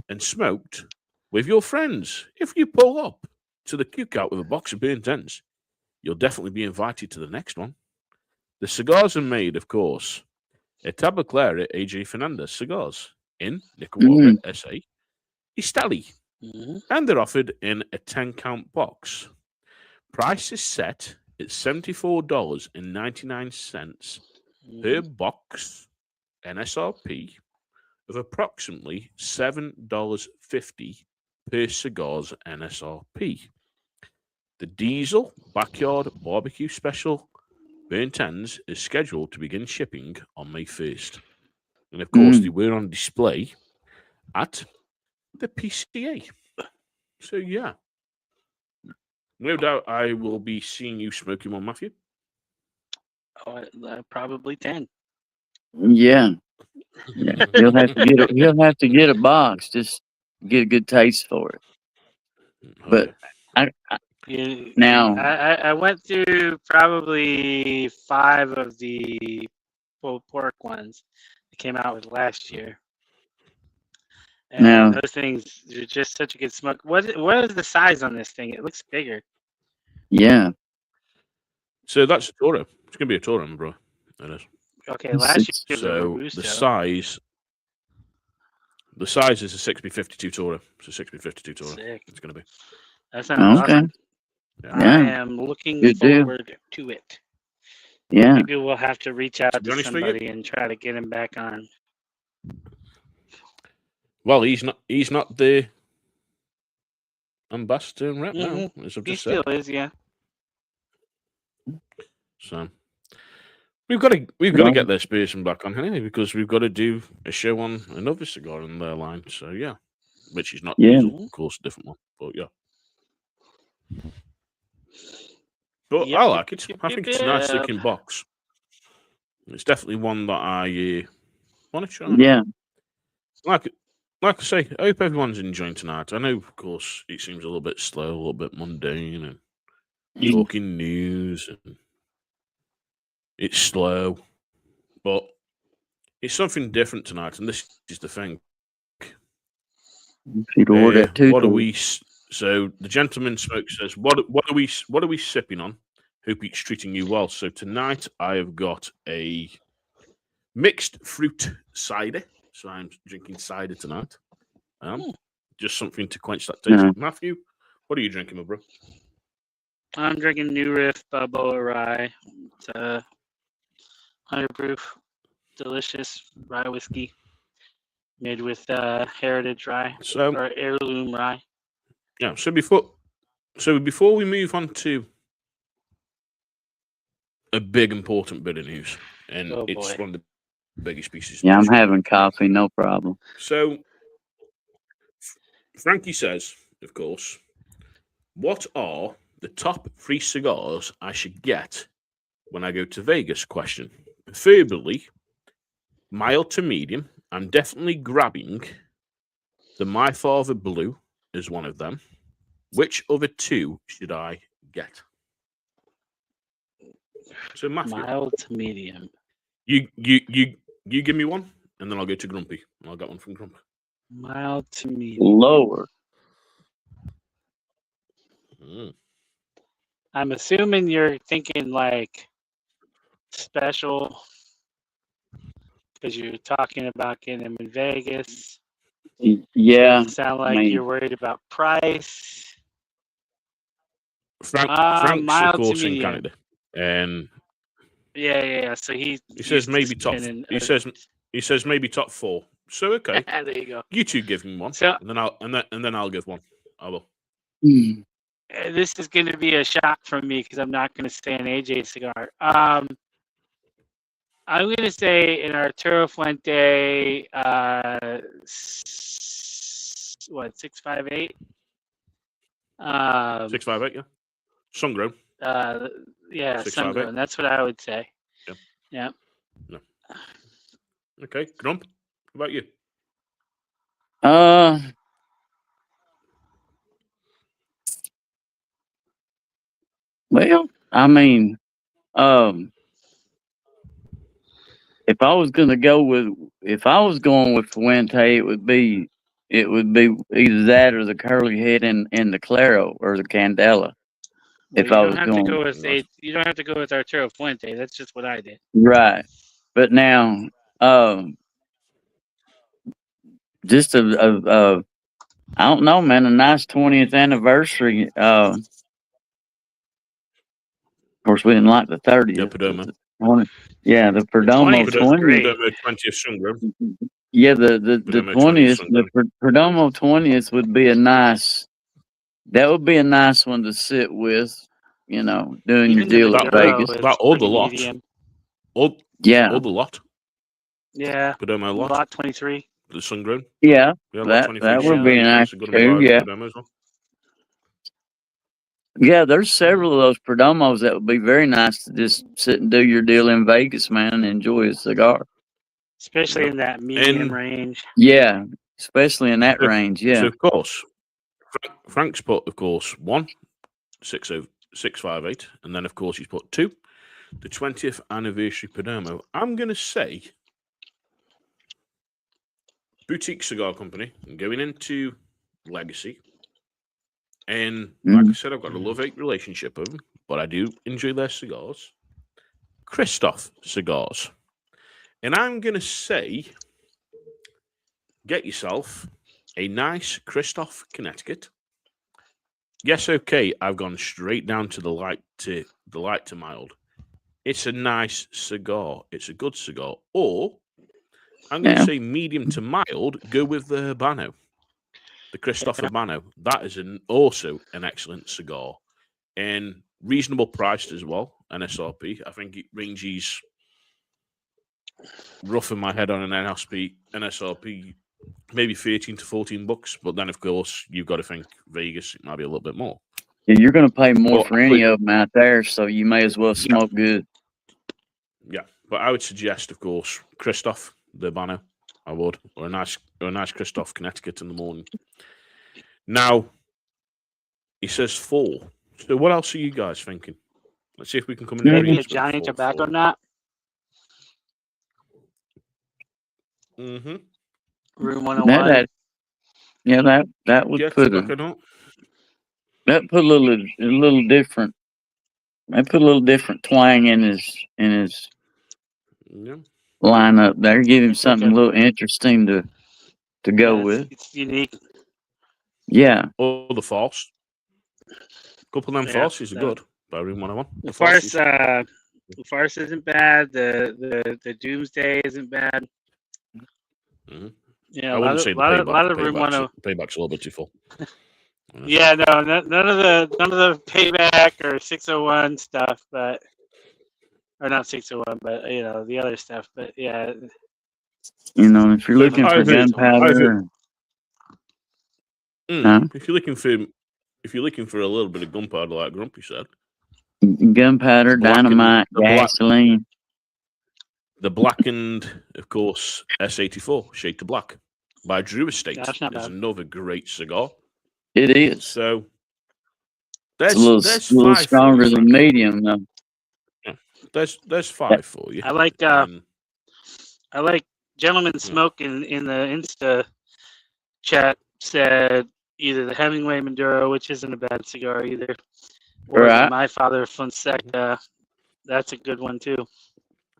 and smoked with your friends. If you pull up to the cookout with a box of burnt ends, you'll definitely be invited to the next one. The cigars are made, of course, at Tabacalera AJ Fernandez Cigars in Nicaragua, SA, Esteli, and they're offered in a 10-count box. Price is set at $74.99 per box, NSRP of approximately $7.50 per cigar's NSRP. The Diesel Backyard Barbecue Special Burnt Ends is scheduled to begin shipping on May 1st. And of course, they were on display at the PCA. So, yeah. No doubt I will be seeing you smoking one, Matthew. Oh, probably 10. Yeah. You'll have to get a box. Just get a good taste for it. But I went through probably 5 of the pulled pork ones that came out with last year. And those things are just such a good smoke. What is the size on this thing? It looks bigger. Yeah. So that's a Toro. It's going to be a Toro, bro. It is. Okay, last year. So the size is a 6x52 Toro. It's a 6x52 Toro. Sick. It's going to be. That sounds awesome. Yeah. I am looking forward to it. Yeah. Maybe we'll have to reach out to honest with you- somebody and try to get him back on. Well, he's not the ambassador and rep now, as I've He just said. still is, yeah. So we've got to get this person back on anyway, because we've got to do a show on another cigar in their line. So yeah, which is not diesel, of course, a different one, but yeah. But I like it. I think it's a nice looking box. It's definitely one that I want to try. Yeah. Like I say, I hope everyone's enjoying tonight. I know, of course, it seems a little bit slow, a little bit mundane, and talking news, and it's slow, but it's something different tonight, and this is the thing. What are we? So the gentleman spoke says, "What are we sipping on? Hope it's treating you well." So tonight I have got a mixed fruit cider. So I'm drinking cider tonight. Just something to quench that taste. Matthew, what are you drinking, my bro? I'm drinking New Riff Balboa Rye. It's 100 proof, delicious rye whiskey made with heritage rye or heirloom rye. Yeah. So before we move on to a big important bit of news, and it's one of the biggest pieces. Yeah, I'm having coffee, no problem. So Frankie says, of course, what are the top 3 cigars I should get when I go to Vegas? Question. Preferably mild to medium. I'm definitely grabbing the My Father Blue as one of them. Which other 2 should I get? So Matthew, mild to medium. You give me one, and then I'll go to Grumpy. And I'll get one from Grumpy. Mild to medium. Lower. I'm assuming you're thinking like special because you're talking about getting them in Vegas. Yeah. Doesn't sound like you're worried about price. Frank's mild of course to in medium. Canada, and yeah. So he says maybe top. He says maybe top 4. So okay, there you go. You 2 give him one, So, and then I'll give one. I will. This is going to be a shock from me because I'm not going to say an AJ cigar. I'm going to say an Arturo Fuente, 658? 658, yeah. Sungrown. Yeah, 658. Sungrown. That's what I would say. Yeah. No. Okay, Grump, what about you? Well, I mean, if I was going with Fuente, it would be either that or the curly head and the Claro or the Candela. Well, you don't have to go with Arturo Fuente. That's just what I did. Right. But now, just I don't know, man, a nice 20th anniversary. Of course, we didn't like the 30th. Yeah, Perdomo. The Perdomo 20th. 20th Sungrown. Yeah, the 20th, the Perdomo 20th would be a nice. That would be a nice one to sit with, doing Even your deal at Vegas. That or the lot. Or the lot. Yeah. Perdomo lot. Lot 23. The Sungrown. Yeah, that would be nice too. Yeah. Yeah, there's several of those Perdomos that would be very nice to just sit and do your deal in Vegas, man, and enjoy a cigar. Especially in that medium range. Yeah, especially in that range, yeah. So, of course, Frank's put, of course, 1, 658, and then, of course, he's put 2, the 20th anniversary Perdomo. I'm going to say boutique cigar company, going into legacy. And like I said, I've got a love-hate relationship with them, but I do enjoy their cigars. Christoph Cigars. And I'm going to say, get yourself a nice Christoph Connecticut. Yes, okay, I've gone straight down to the light to mild. it's a nice cigar. It's a good cigar. Or I'm going to say medium to mild. Go with the Habano, the Christopher Habano. That is also an excellent cigar and reasonable priced as well. NSRP. I think it ranges rough in my head on an NSRP, maybe $13 to $14. But then, of course, you've got to think Vegas. It might be a little bit more. Yeah, you're going to pay more for any of them out there, so you may as well smoke good. Yeah, but I would suggest, of course, Christoph the Habano. I would, or a nice Christoph Connecticut in the morning. Now, he says 4. So, what else are you guys thinking? Let's see if we can come in. Maybe a Johnny Tobacco nut. Mm-hmm. Room 101. That would put that put a little different. That put a little different twang in his lineup there. Give him something a little interesting to go with. It's unique. Yeah. Oh, the false. A couple of them falses are good. By Room 101. The farce isn't bad. The Doomsday isn't bad. Mm-hmm. Yeah, I wouldn't say a lot of Room 101. Payback's a little bit too full. Yeah, no, none of the Payback or 601 stuff, or not 601, but the other stuff. But yeah, if you're looking for gunpowder, if you're looking for a little bit of gunpowder, like Grumpy said, gunpowder, dynamite, gasoline. The blackened, of course, S84 Shade to Black by Drew Estate is another great cigar. It is. So it's a little stronger than medium, though. Yeah. There's 5 for you. I like Gentleman Smoke in the Insta chat said either the Hemingway Maduro, which isn't a bad cigar either, or the My Father Fonseca. That's a good one too.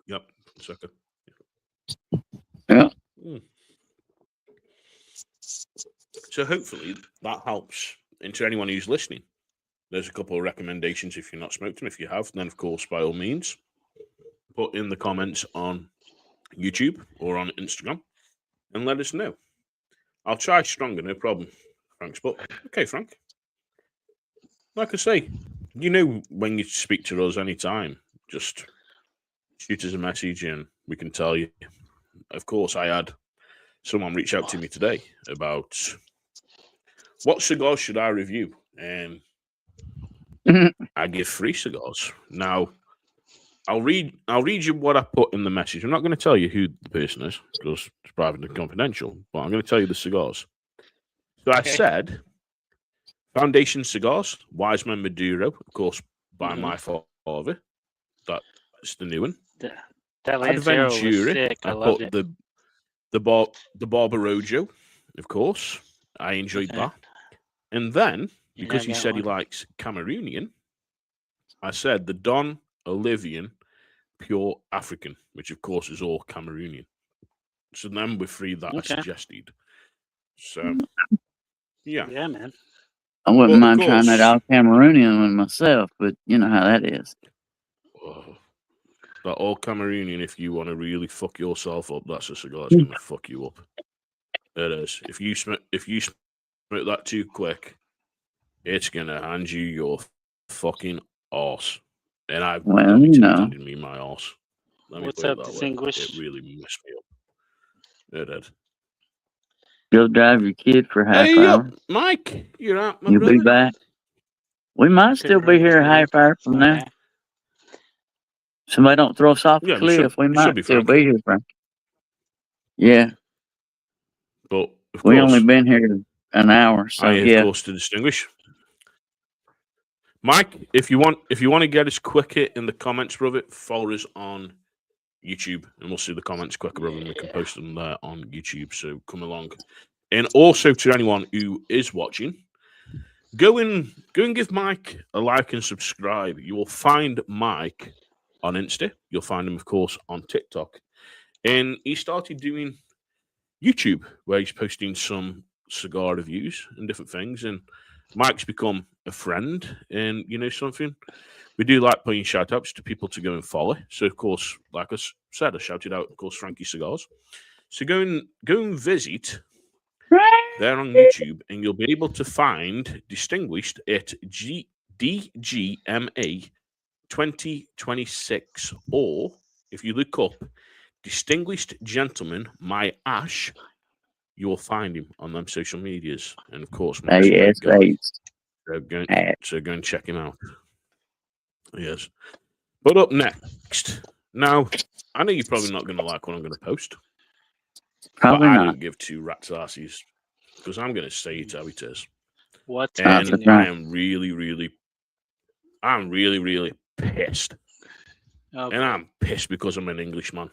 Yep, Fonseca. Yeah. So hopefully that helps. And to anyone who's listening, there's a couple of recommendations if you're not smoked them. If you have, then of course, by all means, put in the comments on YouTube or on Instagram and let us know. I'll try stronger, no problem, Frank's. But okay, Frank. Like I say, when you speak to us anytime, just shoot us a message and we can tell you. Of course, I had someone reach out to me today about what cigars should I review, and I give 3 cigars. Now, I'll read you what I put in the message. I'm not going to tell you who the person is because it's private and confidential, but I'm going to tell you the cigars. So I said, Foundation Cigars, Wiseman Maduro, of course, by my father. That's the new one. That Lancero was sick. I put it. the Barbarojo, of course. I enjoyed that. And then, because he said he likes Cameroonian, I said the Don Olivian Pure African, which of course is all Cameroonian. So then with 3 that I suggested. So, yeah. Yeah, man. I wouldn't mind trying that all Cameroonian one myself, but you know how that is. That all Cameroonian, if you want to really fuck yourself up, that's a cigar that's going to fuck you up. It is. If you smoke that too quick, it's going to hand you your fucking arse. And I've handed me my arse. What's up, Distinguished? It really messed me up. It did. Go drive your kid for half hour. Mike, you're out, my You'll brother. be back. We might still be here a half hour from now. Somebody don't throw us off the cliff. We might still be here, Frank. Yeah. But of we course, only been here an hour, so of course to distinguish. Mike, if you want to get us quicker in the comments, brother, follow us on YouTube, and we'll see the comments quicker, brother, and we can post them there on YouTube. So come along. And also to anyone who is watching, go and give Mike a like and subscribe. You will find Mike on Insta. You'll find him, of course, on TikTok. And he started doing YouTube, where he's posting some cigar reviews and different things. And Mike's become a friend. And you know something? We do like putting shout outs to people to go and follow. So, of course, like I said, I shouted out, of course, Frankie Cigars. So go and visit there on YouTube, and you'll be able to find Distinguished at DGMA 2026, or if you look up Distinguished Gentleman, my Ash, you will find him on them social medias. And of course, Mike's a great guy. So go and check him out. Yes. But up next, now, I know you're probably not going to like what I'm going to post. Probably but not. I don't give two rats' asses because I'm going to say it how it is. What's And happening? I am really, really pissed. Okay. And I'm pissed because I'm an Englishman.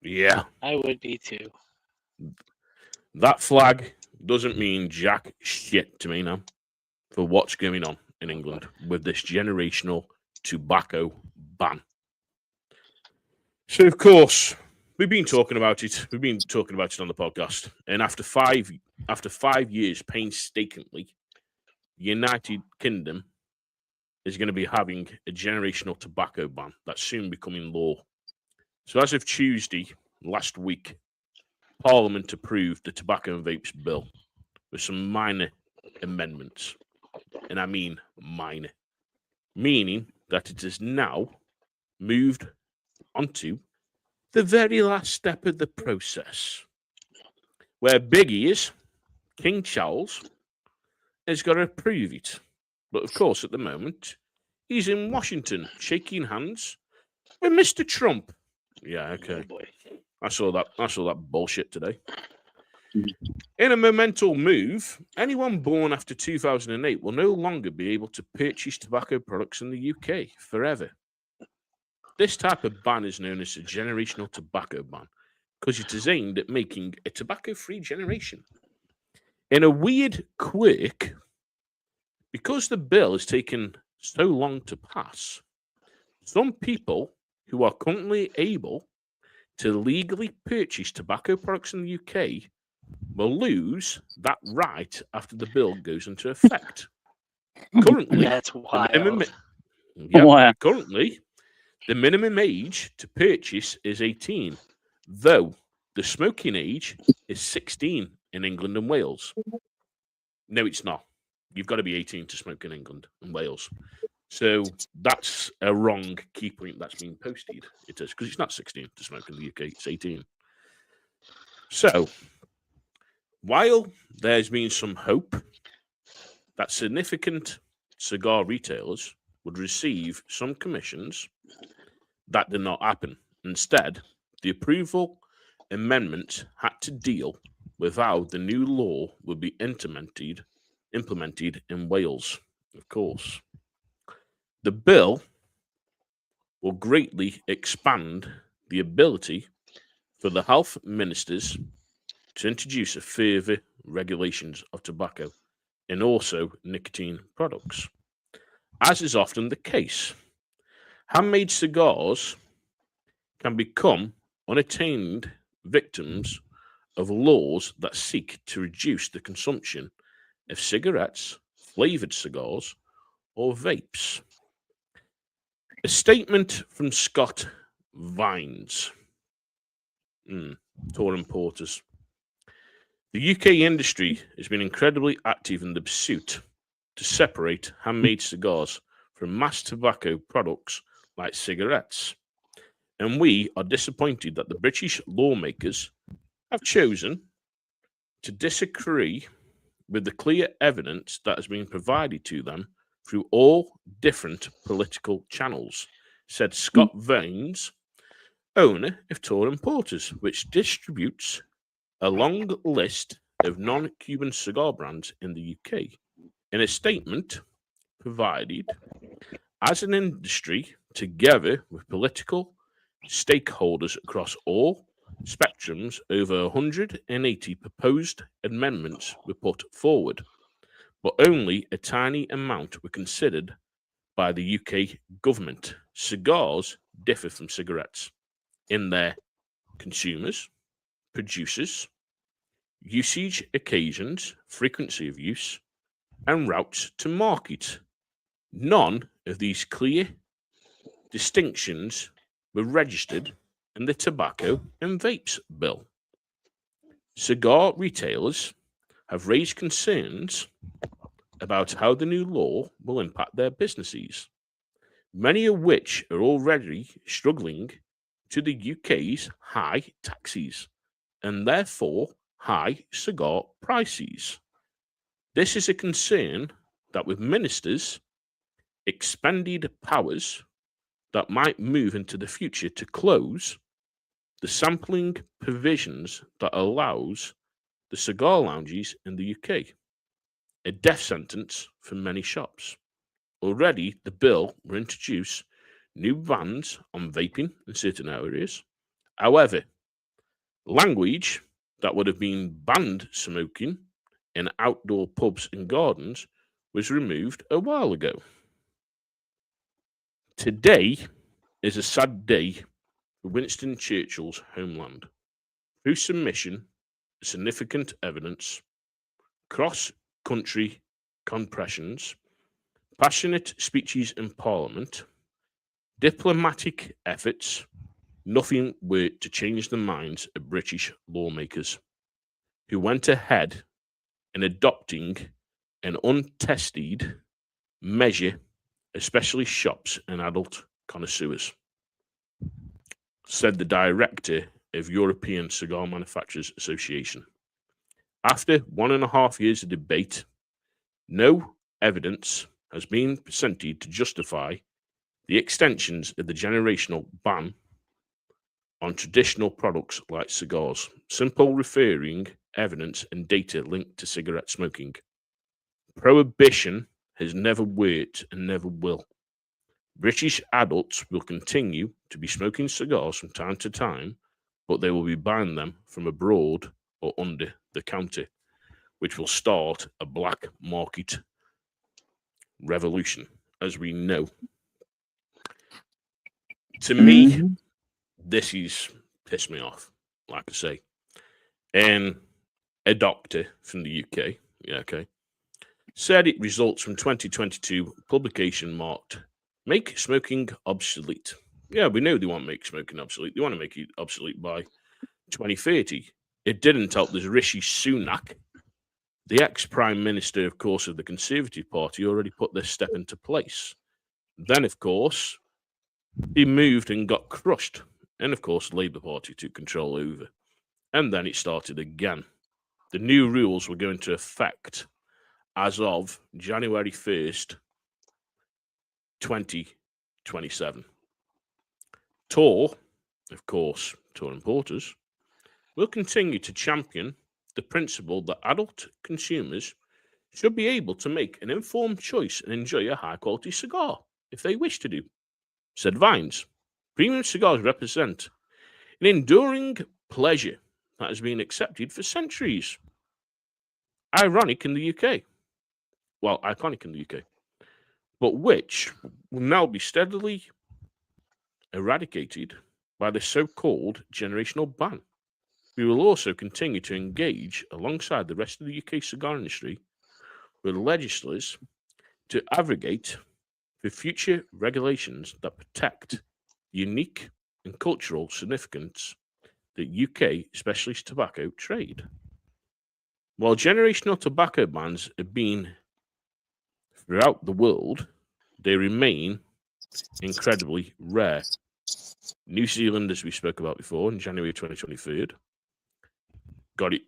Yeah. I would be too. That flag doesn't mean jack shit to me now for what's going on in England with this generational tobacco ban. So, of course, we've been talking about it. We've been talking about it on the podcast. And after 5 years, painstakingly, the United Kingdom is going to be having a generational tobacco ban that's soon becoming law. So as of Tuesday last week, Parliament approved the Tobacco and Vapes Bill with some minor amendments. And I mean minor. Meaning that it has now moved onto the very last step of the process, where Big Ears, King Charles, has got to approve it. But of course, at the moment, he's in Washington shaking hands with Mr. Trump. Yeah, okay. Oh boy. I saw that bullshit today. In a monumental move, anyone born after 2008 will no longer be able to purchase tobacco products in the UK forever. This type of ban is known as a generational tobacco ban because it is aimed at making a tobacco-free generation. In a weird quirk, because the bill has taken so long to pass, some people who are currently able to legally purchase tobacco products in the UK will lose that right after the bill goes into effect. Currently, That's wild. Wow. Currently, the minimum age to purchase is 18, though the smoking age is 16 in England and Wales. No, it's not. You've got to be 18 to smoke in England and Wales. So that's a wrong key point that's been posted. It is, because it's not 16 to smoke in the UK, it's 18. So, while there's been some hope that significant cigar retailers would receive some commissions, that did not happen. Instead, the approval amendment had to deal with how the new law would be implemented in Wales, of course. The bill will greatly expand the ability for the health ministers to introduce a further regulations of tobacco and also nicotine products. As is often the case, handmade cigars can become unattained victims of laws that seek to reduce the consumption of cigarettes, flavored cigars, or vapes. A statement from Scott Vines, tour importers. The UK industry has been incredibly active in the pursuit to separate handmade cigars from mass tobacco products like cigarettes. And we are disappointed that the British lawmakers have chosen to disagree with the clear evidence that has been provided to them through all different political channels, said Scott Vines, owner of Tour Importers, which distributes a long list of non-Cuban cigar brands in the UK. In a statement provided, as an industry, together with political stakeholders across all spectrums, over 180 proposed amendments were put forward, but only a tiny amount were considered by the UK government. Cigars differ from cigarettes in their consumers, producers, usage occasions, frequency of use, and routes to market. None of these clear distinctions were registered in the Tobacco and Vapes Bill. Cigar retailers have raised concerns about how the new law will impact their businesses, many of which are already struggling to the UK's high taxes and therefore high cigar prices. This is a concern that with ministers' expanded powers that might move into the future to close the sampling provisions that allows the cigar lounges in the UK, a death sentence for many shops. Already, the bill will introduce new bans on vaping in certain areas. However, language that would have been banned smoking in outdoor pubs and gardens was removed a while ago. Today is a sad day for Winston Churchill's homeland. Through submission of significant evidence, cross-country compressions, passionate speeches in Parliament, diplomatic efforts, nothing worked to change the minds of British lawmakers, who went ahead in adopting an untested measure, especially shops and adult connoisseurs, said the director of European Cigar Manufacturers Association. After 1.5 years of debate, no evidence has been presented to justify the extensions of the generational ban on traditional products like cigars, simple referring evidence and data linked to cigarette smoking. Prohibition has never worked and never will. British adults will continue to be smoking cigars from time to time, but they will be buying them from abroad or under the counter, which will start a black market revolution, as we know. To me, this is pissed me off, like I say. And a doctor from the UK, said it results from 2022 publication marked "Make Smoking Obsolete." Yeah, we know they want to make smoking obsolete. They want to make it obsolete by 2030. It didn't help there's Rishi Sunak, the ex-Prime Minister, of course, of the Conservative Party, already put this step into place. Then, of course, he moved and got crushed. And, of course, Labour Party took control over. And then it started again. The new rules were going to affect as of January 1st, 2027. Tor, of course, Tor importers, will continue to champion the principle that adult consumers should be able to make an informed choice and enjoy a high-quality cigar if they wish to do, said Vines. Premium cigars represent an enduring pleasure that has been accepted for centuries. Ironic in the UK. Well, iconic in the UK. But which will now be steadily eradicated by the so-called generational ban. We will also continue to engage alongside the rest of the UK cigar industry with legislators to advocate for future regulations that protect the unique and cultural significance that UK specialist tobacco trade. While generational tobacco bans have been throughout the world, they remain incredibly rare. New Zealand, as we spoke about before, in January 2023, got it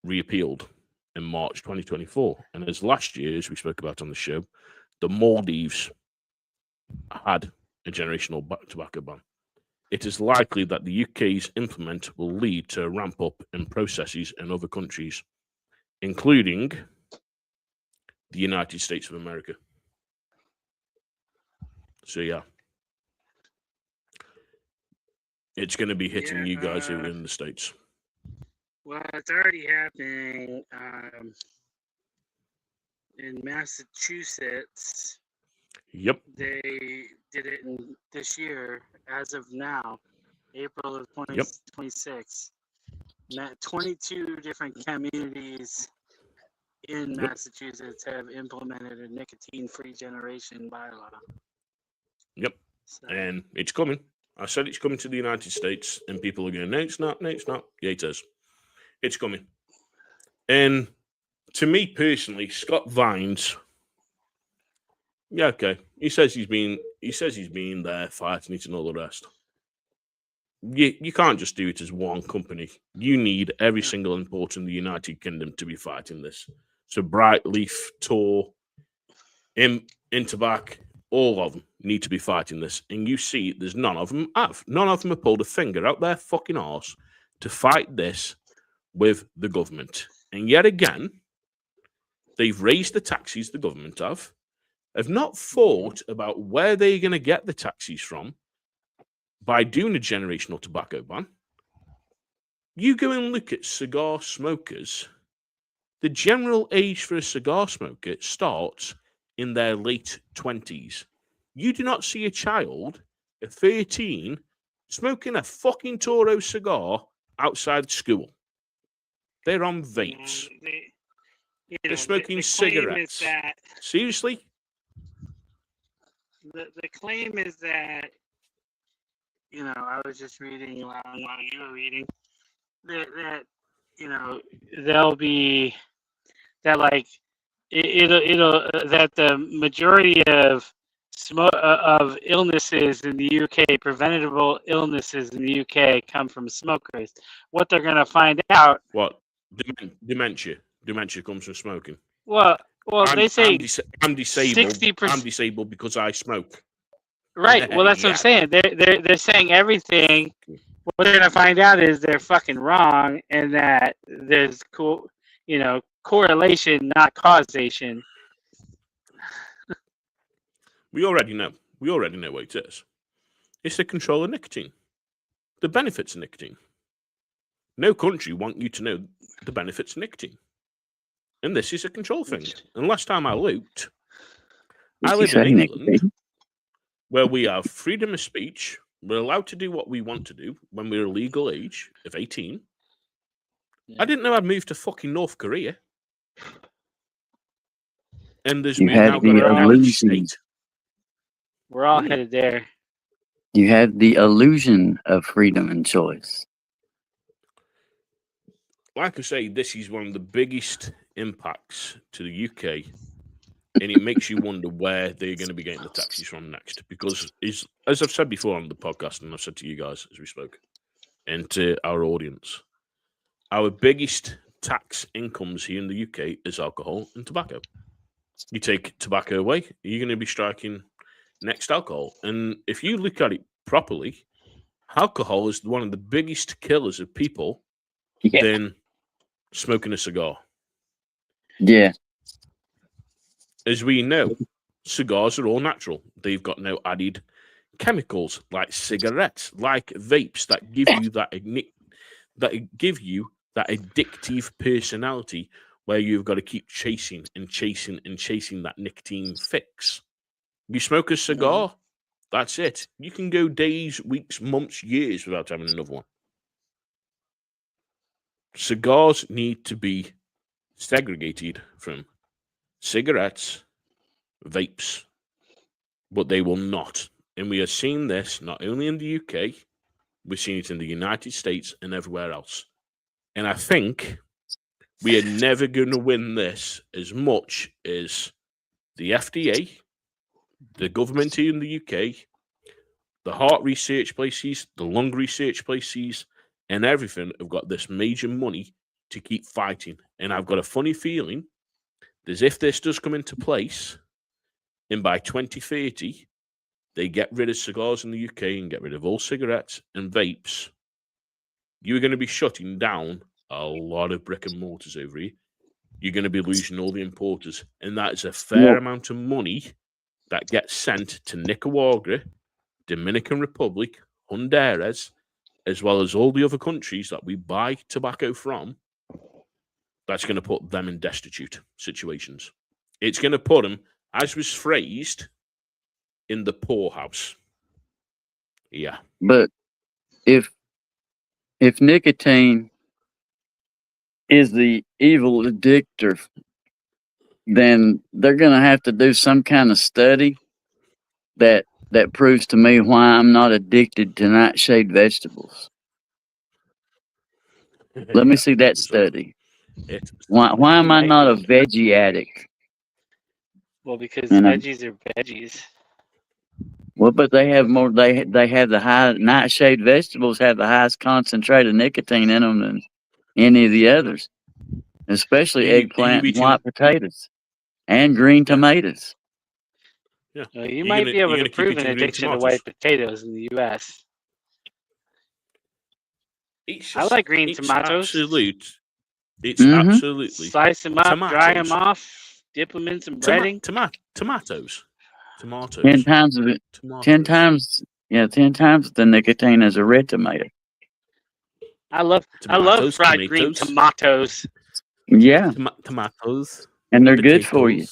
reappealed in March 2024. And as last year, as we spoke about on the show, the Maldives had a generational tobacco ban. It is likely that the UK's implement will lead to a ramp up in processes in other countries, including the United States of America. So, yeah. It's going to be hitting you guys over in the States. Well, it's already happening in Massachusetts. Yep. They did it this year, as of now, April of 2026. 22 different communities in Massachusetts have implemented a nicotine-free generation bylaw. Yep. So. And it's coming. I said it's coming to the United States, and people are going, no, it's not. No, it's not. Yeah, it is. It's coming. And to me personally, Scott Vines, yeah, okay. He says he's been there fighting it and all the rest. You can't just do it as one company. You need every single import in the United Kingdom to be fighting this. So Brightleaf, Tor, Interbac, all of them need to be fighting this. And you see, there's none of them have. None of them have pulled a finger out their fucking arse to fight this with the government. And yet again, they've raised the taxes, the government have not thought about where they're going to get the taxes from by doing a generational tobacco ban. You go and look at cigar smokers. The general age for a cigar smoker starts in their late 20s. You do not see a child at 13 smoking a fucking Toro cigar outside school. They're on vapes. They're smoking cigarettes. Seriously? The claim is that, I was just reading while you were reading, that there'll be that that the majority of illnesses in the UK, preventable illnesses in the UK, come from smokers. What they're going to find out. What? Dementia. Dementia comes from smoking. Well, they say I'm disabled. 60%. I'm disabled because I smoke. Right. Well, that's what I'm saying. They're saying everything. What they're gonna find out is they're fucking wrong, and that there's correlation, not causation. We already know. We already know what it is. It's the control of nicotine. The benefits of nicotine. No country want you to know the benefits of nicotine. And this is a control thing. And last time I looked, I live in England, where we have freedom of speech. We're allowed to do what we want to do when we're a legal age of 18. Yeah. I didn't know I'd moved to fucking North Korea. And we've now got an illusion. We're all headed there. You have the illusion of freedom and choice. Like I say, this is one of the biggest impacts to the UK, and it makes you wonder where they're going to be getting the taxes from next. Because, as I've said before on the podcast, and I've said to you guys as we spoke, and to our audience, our biggest tax incomes here in the UK is alcohol and tobacco. You take tobacco away, you're going to be striking next alcohol. And if you look at it properly, alcohol is one of the biggest killers of people than smoking a cigar. Yeah. As we know, cigars are all natural. They've got no added chemicals like cigarettes, like vapes that give you that addictive personality where you've got to keep chasing that nicotine fix. You smoke a cigar, that's it. You can go days, weeks, months, years without having another one. Cigars need to be segregated from cigarettes, vapes, but they will not. And we are seeing this not only in the UK, we're seeing it in the United States and everywhere else. And I think we are never going to win this as much as the FDA, the government here in the UK, the heart research places, the lung research places, and everything have got this major money to keep fighting. And I've got a funny feeling that if this does come into place, and by 2030, they get rid of cigars in the UK and get rid of all cigarettes and vapes, you're going to be shutting down a lot of brick and mortars over here. You're going to be losing all the importers. And that is a fair amount of money that gets sent to Nicaragua, Dominican Republic, Honduras, as well as all the other countries that we buy tobacco from. That's going to put them in destitute situations. It's going to put them, as was phrased, in the poorhouse. Yeah. But if nicotine is the evil addictor, then they're going to have to do some kind of study that proves to me why I'm not addicted to nightshade vegetables. Let me see that study. Why am I not a veggie addict? Well, because You know? veggies are veggies. Well, but they have more. They have the high nightshade vegetables have the highest concentrated nicotine in them than any of the others, especially eggplant and white potatoes and green tomatoes. Yeah, Well, you might be able to prove an addiction to white potatoes in the U.S. I like green tomatoes. It's absolutely. Slice them up, dry them off, dip them in some breading. Tomatoes. 10 times of it. 10 times. Yeah, 10 times the nicotine as a red tomato. I love fried green tomatoes. Yeah. Tomatoes. And they're good for you.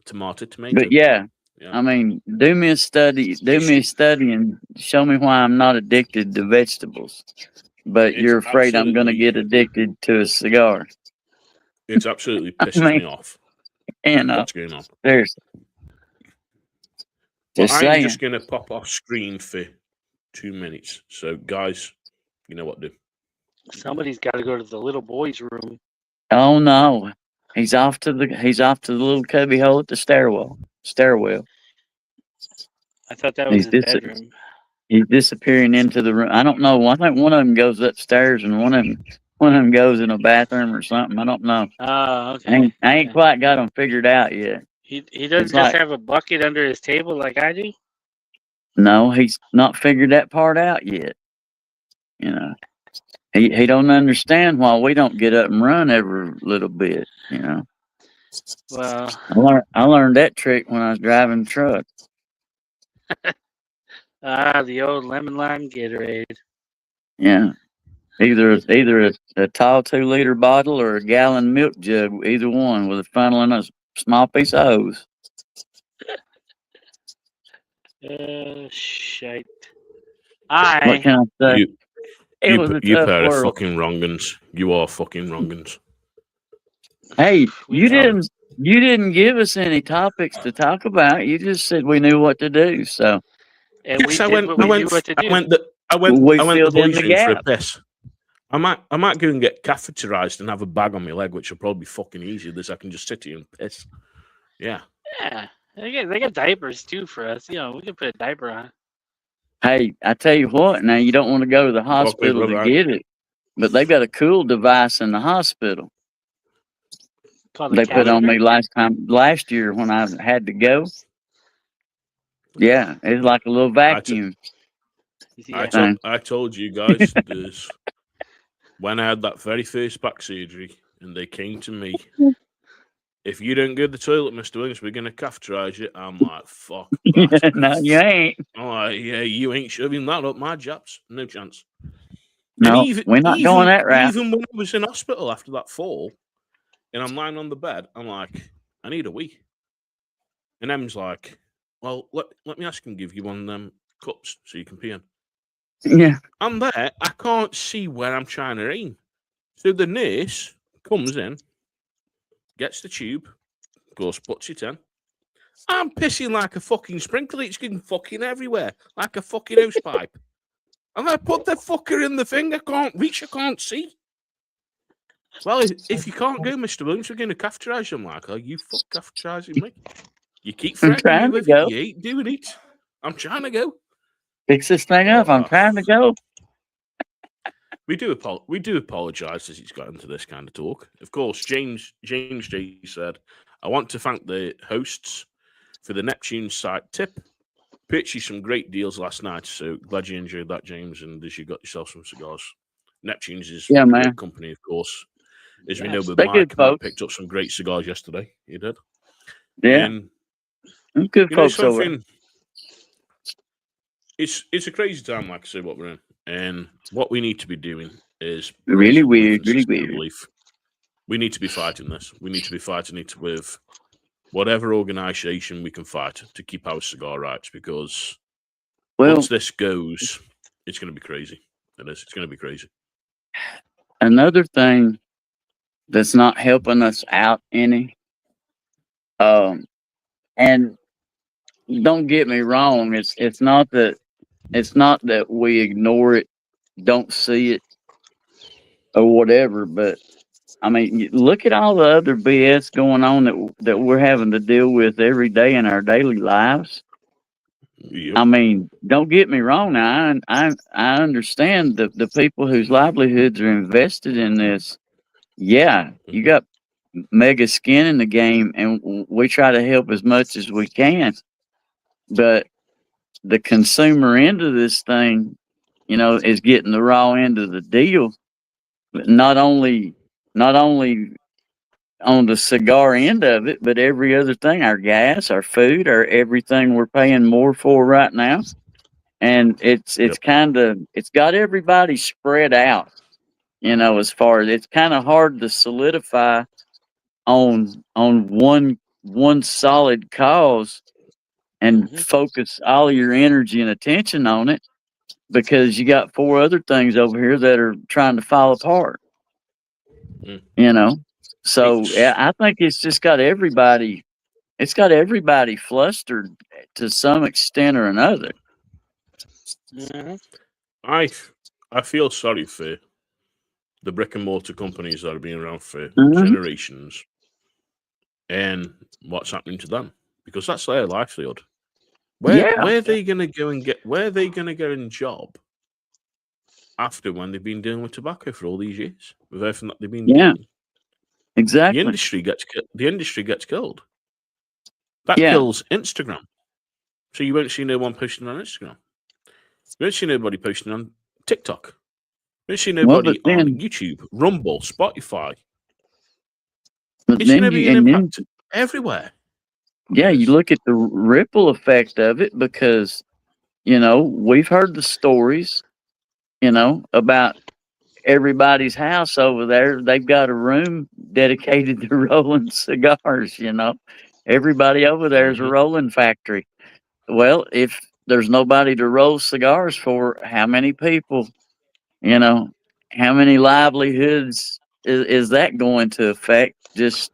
Tomato. But yeah, I mean, do me a study and show me why I'm not addicted to vegetables. But you're afraid I'm going to get addicted to a cigar. It's absolutely pisses me off. And what's going on? Seriously. I'm just going to pop off screen for 2 minutes. So, guys, you know what to do. Somebody's got to go to the little boy's room. Oh no, he's off to the little cubby hole at the stairwell. I thought that was his bedroom. He's disappearing into the room. I don't know. I think one of them goes upstairs and one of them goes in a bathroom or something. I don't know. Oh, okay. I ain't quite got them figured out yet. He doesn't just have a bucket under his table like I do? No, he's not figured that part out yet. You know. He don't understand why we don't get up and run every little bit, you know. Well, I learned that trick when I was driving the truck. The old lemon lime Gatorade. Yeah. Either a tall 2-liter bottle or a gallon milk jug, either one with a funnel and a small piece of hose. Shite. What can I say? You pair of fucking wrong'uns. You are fucking wrong'uns. Hey, you didn't give us any topics to talk about. You just said we knew what to do. So, and yes, I went the boys' room for a piss. I might go and get catheterized and have a bag on my leg, which will probably be fucking easy. This I can just sit here and piss. Yeah. Yeah, they got diapers too for us. You know, we can put a diaper on. Hey, I tell you what, now you don't want to go to the hospital to get it, but they've got a cool device in the hospital. They put on me last year when I had to go. Yeah, it's like a little vacuum. I told you guys this when I had that very first back surgery, and they came to me. If you don't go to the toilet, Mr. Williams, we're going to catheterize you. I'm like, fuck. No, you ain't. I'm like, yeah, you ain't shoving that up my japs. No chance. No, we're not going that route. Even when I was in hospital after that fall, and I'm lying on the bed, I'm like, I need a wee. And Em's like, well, let me ask him give you one of them cups so you can pee in. Yeah. I'm there. I can't see where I'm trying to aim. So the nurse comes in, gets the tube, goes, puts it in. I'm pissing like a fucking sprinkler. It's getting fucking everywhere, like a fucking house pipe. And I put the fucker in the thing. I can't reach. I can't see. Well, if you can't go, Mr. Williams, we're going to catheterize you. I'm like, oh, you fuck catheterizing me. You keep threatening me with it. You ain't doing it. I'm trying to go. Fix this thing up. I'm trying to go. We do apologise as it's got into this kind of talk. Of course, James J said, I want to thank the hosts for the Neptune site tip. Pitched you some great deals last night, so glad you enjoyed that, James, and as you got yourself some cigars. Neptune's is a great company, of course. As we know, with Mike picked up some great cigars yesterday. He did. Yeah. Good folks over. It's a crazy time, like I say, what we're in. And what we need to be doing is really weird. We need to be fighting this. We need to be fighting it with whatever organisation we can fight to keep our cigar rights, because once this goes, it's going to be crazy. It is. It's going to be crazy. another thing that's not helping us out any. And don't get me wrong, it's not that we ignore it, don't see it, or whatever. But I mean, look at all the other BS going on that we're having to deal with every day in our daily lives. Yep. I mean, don't get me wrong. Now, I understand the people whose livelihoods are invested in this. Yeah, you got mega skin in the game, and we try to help as much as we can. But the consumer end of this thing, is getting the raw end of the deal. But not only on the cigar end of it, but every other thing, our gas, our food, our everything we're paying more for right now. And it's Yep. it's got everybody spread out, as far as it's kind of hard to solidify on one solid cause and focus all your energy and attention on it, because you got four other things over here that are trying to fall apart. Mm. So yeah, I think it's just got everybody. It's got everybody flustered to some extent or another. I feel sorry for the brick and mortar companies that have been around for generations, and what's happening to them, because that's their livelihood. Where are they going to go and get? Where are they going to get a job after, when they've been dealing with tobacco for all these years with everything that they've been doing? Exactly. The industry gets killed. That kills Instagram. So you won't see no one posting on Instagram. You won't see nobody posting on TikTok. You won't see nobody on YouTube, Rumble, Spotify. It's going to be an impact everywhere. Yeah, you look at the ripple effect of it, because we've heard the stories, about everybody's house over there. They've got a room dedicated to rolling cigars. Everybody over there is a rolling factory. Well, if there's nobody to roll cigars for, how many people, how many livelihoods is that going to affect? Just,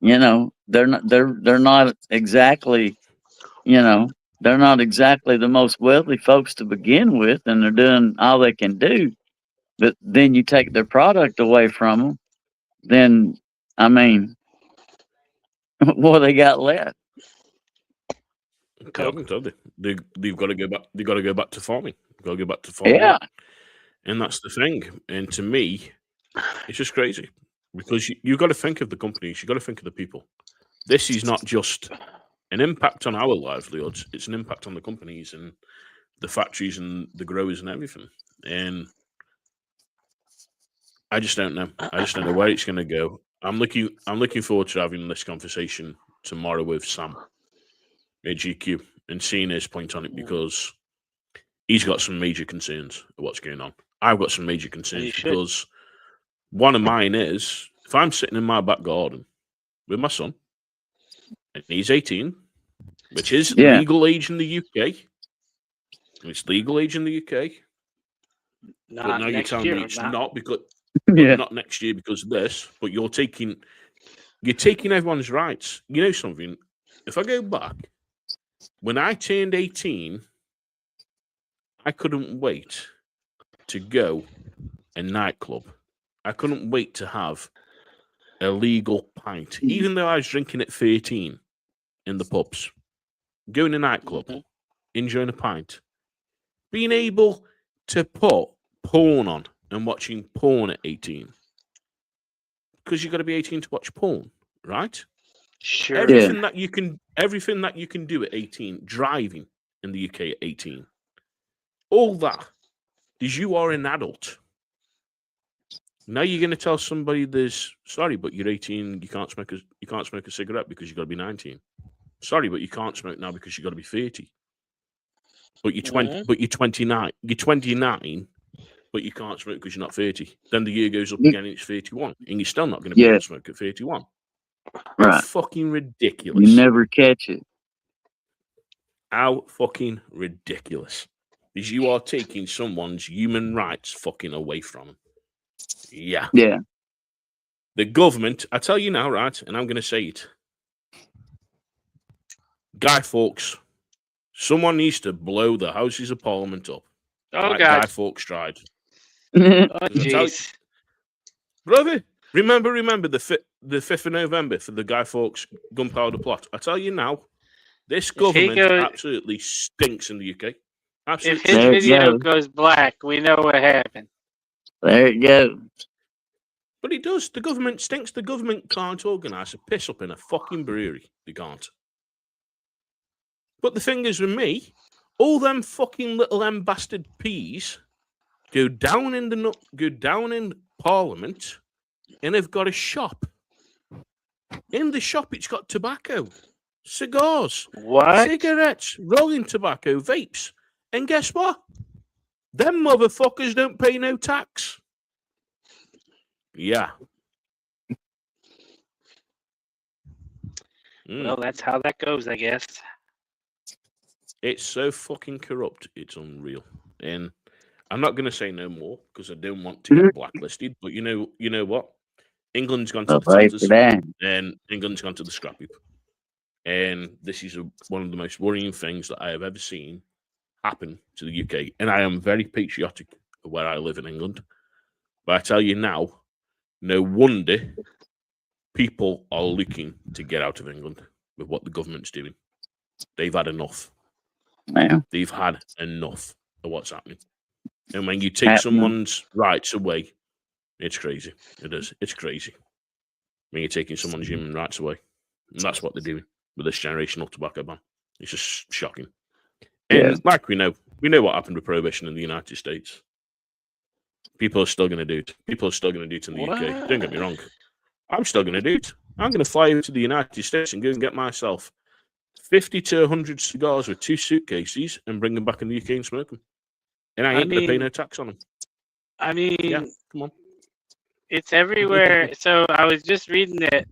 they're not exactly, they're not exactly the most wealthy folks to begin with, and they're doing all they can do. But then you take their product away from them, then, I mean, what they got left? They've got to go back. They've got to go back to farming. They've got to go back to farming. Yeah. And that's the thing. And to me, it's just crazy, because you've got to think of the companies. You've got to think of the people. This is not just an impact on our livelihoods. It's an impact on the companies and the factories and the growers and everything. And I just don't know. I just don't know where it's going to go. I'm looking forward to having this conversation tomorrow with Sam at GQ and seeing his point on it, because he's got some major concerns of what's going on. I've got some major concerns, because one of mine is, if I'm sitting in my back garden with my son, and he's 18, which is legal age in the UK. It's legal age in the UK. But now you're telling me it's not, because not next year because of this, but you're taking everyone's rights. You know something? If I go back, when I turned 18, I couldn't wait to go a nightclub. I couldn't wait to have a legal pint, even though I was drinking at 13 in the pubs. Going to a nightclub, enjoying a pint, being able to put porn on and watching porn at 18. Because you've got to be 18 to watch porn, right? Sure. Everything that you can do at 18, driving in the UK at 18. All that, because you are an adult. Now you're going to tell somebody this, sorry, but you're 18, you can't smoke a cigarette because you've got to be 19. Sorry, but you can't smoke now because you've got to be 30. But you're 20, but you're 29. You're 29, but you can't smoke because you're not 30. Then the year goes up again and it's 31, and you're still not going to be able to smoke at 31. How fucking ridiculous. You never catch it. How fucking ridiculous. Because you are taking someone's human rights fucking away from them. Yeah. Yeah. The government, I tell you now, right, and I'm going to say it. Guy Fawkes, someone needs to blow the Houses of Parliament up. Oh, like God. Guy Fawkes tried. Oh, jeez. Brother, remember the 5th of November for the Guy Fawkes gunpowder plot. I tell you now, this government absolutely stinks in the UK. Absolutely. If his video goes black, we know what happened. There it goes. But it does. The government stinks. The government can't organise a piss up in a fucking brewery. They can't. But the thing is with me, all them fucking little bastard peas go down in Parliament, and they've got a shop. In the shop, it's got tobacco, cigars, cigarettes, rolling tobacco, vapes, and guess what? Them motherfuckers don't pay no tax. Yeah. Well, that's how that goes, I guess. It's so fucking corrupt. It's unreal. And I'm not going to say no more because I don't want to get blacklisted. But you know what? England's gone to the tilters, and England's gone to the scrap heap. And this is one of the most worrying things that I have ever seen happen to the UK. And I am very patriotic of where I live in England. But I tell you now, no wonder people are looking to get out of England with what the government's doing. They've had enough. Yeah. They've had enough of what's happening. And when you take someone's rights away, it's crazy. It is. It's crazy. When you're taking someone's human rights away. And that's what they're doing with this generational tobacco ban. It's just shocking. And like we know what happened with prohibition in the United States. People are still going to do it. People are still going to do it in the UK. Don't get me wrong. I'm still going to do it. I'm going to fly over to the United States and go and get myself 50 to 100 cigars with 2 suitcases and bring them back in the UK and smoke them. And I ain't going to pay no tax on them. I mean, yeah, come on. It's everywhere. So I was just reading that.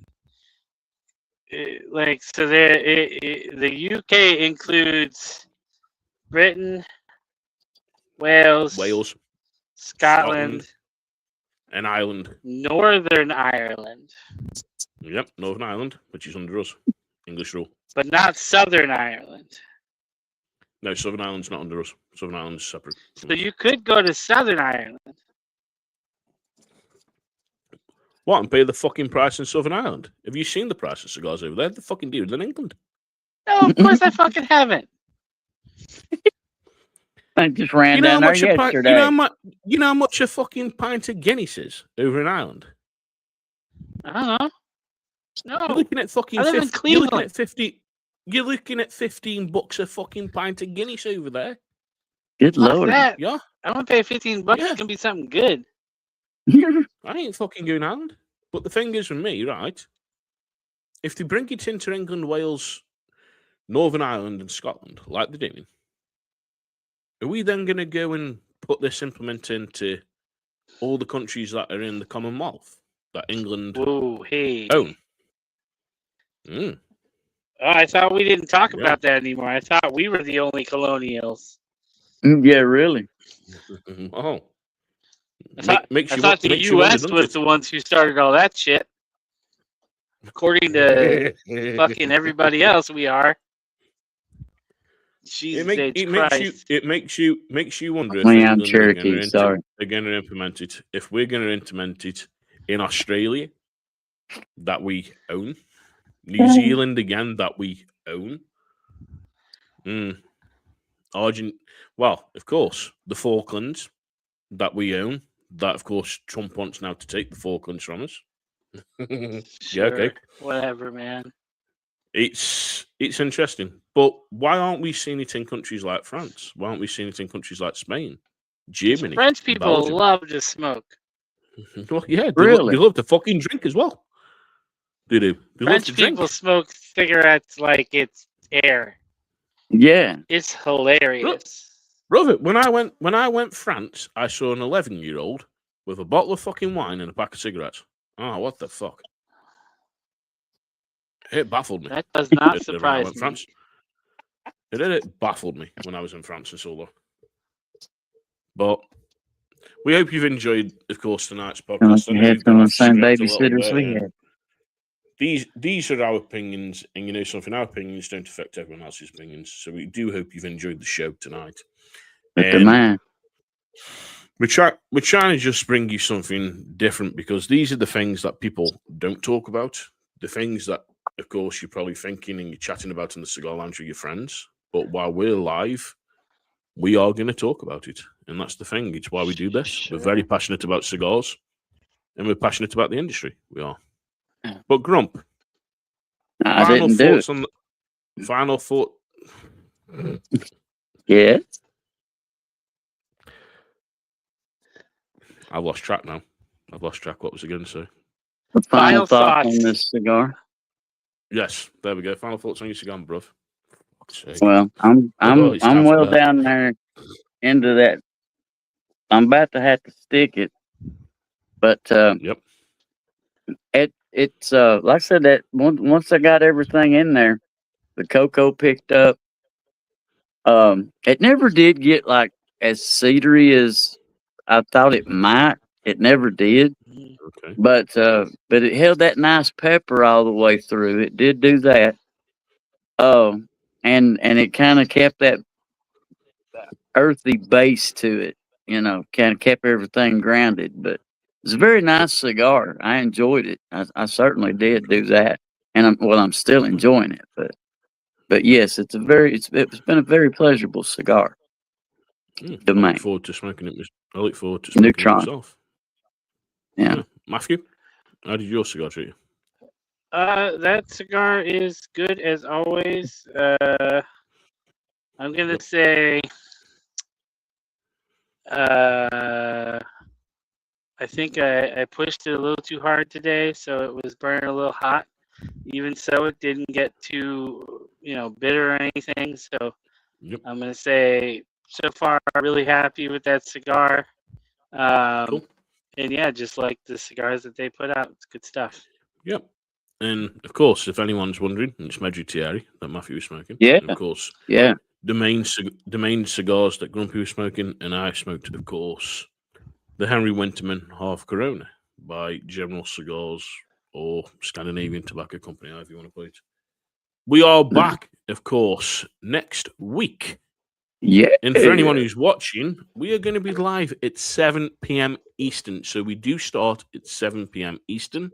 The UK includes Britain, Wales, Scotland, and Ireland. Northern Ireland. Yep, Northern Ireland, which is under us. English rule. But not Southern Ireland. No, Southern Ireland's not under us. Southern Ireland's separate. So you could go to Southern Ireland. What, and pay the fucking price in Southern Ireland? Have you seen the price of cigars over there? The fucking dealers in England. No, of course I fucking haven't. I just ran down there yesterday. You know how much a fucking pint of Guinness is over in Ireland? I don't know. No. You're looking at fucking I live in Cleveland. You're looking at $15 a fucking pint of Guinness over there. Good lord. That? Yeah. I want to pay $15. Yeah. It's gonna be something good. I ain't fucking going Ireland. But the thing is with me, right? If they bring it into England, Wales, Northern Ireland, and Scotland, like they're doing, are we then going to go and put this implement into all the countries that are in the Commonwealth that England own? Oh, I thought we didn't talk about that anymore. I thought we were the only colonials. Yeah, really? Oh. I thought the U.S. was the ones who started all that shit. According to fucking everybody else, we are. Jesus it makes you wonder if they're going to implement it. If we're going to implement it in Australia, that we own, New Zealand again, that we own, well, of course, the Falklands that we own. That, of course, Trump wants now to take the Falklands from us. Sure. Yeah, okay. Whatever, man. It's interesting. But why aren't we seeing it in countries like France? Why aren't we seeing it in countries like Spain, Germany? French people love to smoke. Well, yeah, they love to fucking drink as well. They do. French people smoke cigarettes like it's air. Yeah. It's hilarious. Brother, when I went France, I saw an 11-year-old with a bottle of fucking wine and a pack of cigarettes. Oh, what the fuck? It baffled me. That does not surprise me. France. It baffled me when I was in France and saw that. But we hope you've enjoyed, of course, tonight's podcast. We had some of the same babysitters we had. These are our opinions, and you know something, our opinions don't affect everyone else's opinions. So we do hope you've enjoyed the show tonight. But the man. We're trying to just bring you something different because these are the things that people don't talk about. The things that, of course, you're probably thinking and you're chatting about in the cigar lounge with your friends. But while we're live, we are going to talk about it. And that's the thing. It's why we do this. Sure. We're very passionate about cigars and we're passionate about the industry. We are. But Grump, final thought. Yeah. I've lost track now. I've lost track. What was I going to say? The final thoughts on this cigar. Yes, there we go. Final thoughts on your cigar, bruv. Well, I'm well down there into that. I'm about to have to stick it, but yep. It's like I said, that once I got everything in there, the cocoa picked up. It never did get like as cedary as I thought it might. It never did. Okay. But it held that nice pepper all the way through. It did do that. And it kind of kept that earthy base to it. You know, kind of kept everything grounded. But it's a very nice cigar. I enjoyed it. I certainly did do that. And I'm still enjoying it. But yes, it's been a very pleasurable cigar. I look forward to smoking it. I look forward to smoking Neutron. it myself. Yeah. Matthew, how did your cigar treat you? That cigar is good as always. I'm gonna say, I think I pushed it a little too hard today, so it was burning a little hot. Even so, it didn't get too, bitter or anything. So I'm gonna say, so far, I'm really happy with that cigar. Cool. And yeah, just like the cigars that they put out, it's good stuff. Yep. And of course, if anyone's wondering, it's Medjugorje Thierry that Matthew was smoking. Yeah. And of course. Yeah. The main cigars that Grumpy was smoking, and I smoked, of course, the Henry Winterman Half Corona by General Cigars or Scandinavian Tobacco Company, however you want to put it. We are back, of course, next week. Yeah. And for anyone who's watching, we are going to be live at 7 p.m. Eastern. So we do start at 7 p.m. Eastern.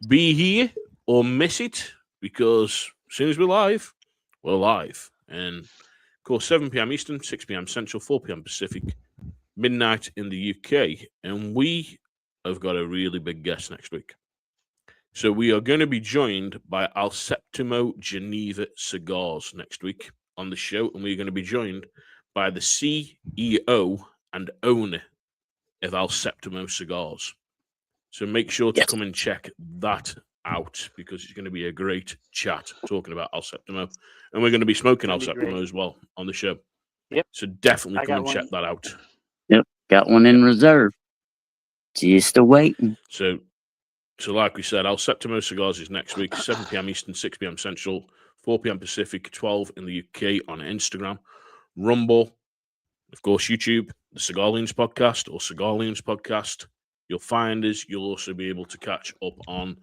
Be here or miss it, because as soon as we're live, we're live. And of course, 7 p.m. Eastern, 6 p.m. Central, 4 p.m. Pacific, midnight in the UK. And we have got a really big guest next week. So we are going to be joined by Al Septimo Geneva Cigars next week on the show, and we're going to be joined by the CEO and owner of Al Septimo Cigars. So make sure to come and check that out, because it's going to be a great chat talking about Al Septimo, and we're going to be smoking Al Septimo as well on the show. Yep. So definitely come and check that out. Yep. Got one in reserve. Just waiting. So like we said, Al Septimo Cigars is next week, 7 p.m. Eastern, 6 p.m. Central, 4 p.m. Pacific, 12 in the UK on Instagram, Rumble, of course, YouTube, the Cigar Loons podcast or Cigar Loons podcast. You'll find us. You'll also be able to catch up on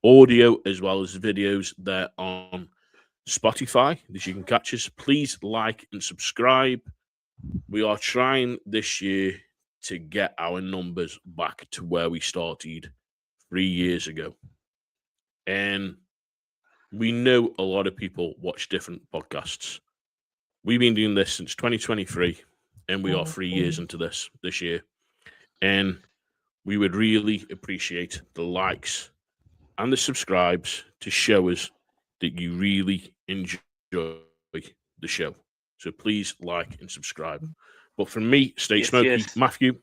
audio as well as videos there on Spotify that you can catch us. Please like and subscribe. We are trying this year to get our numbers back to where we started 3 years ago. And we know a lot of people watch different podcasts. We've been doing this since 2023, and we are 3 years into this year. And we would really appreciate the likes and the subscribes to show us that you really enjoy the show. So please like and subscribe. But for me, stay smoky. Matthew.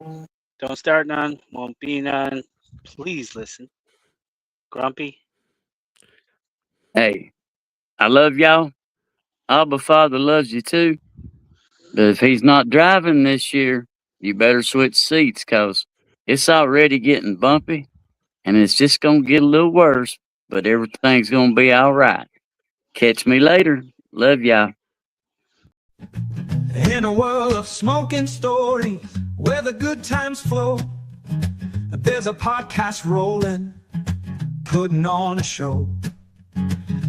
Don't start none, won't be none. Please listen. Grumpy. Hey, I love y'all. Abba Father loves you too. But if he's not driving this year, you better switch seats, because it's already getting bumpy, and it's just going to get a little worse, but everything's going to be all right. Catch me later. Love y'all. In a world of smoking stories, where the good times flow. There's a podcast rolling, putting on a show.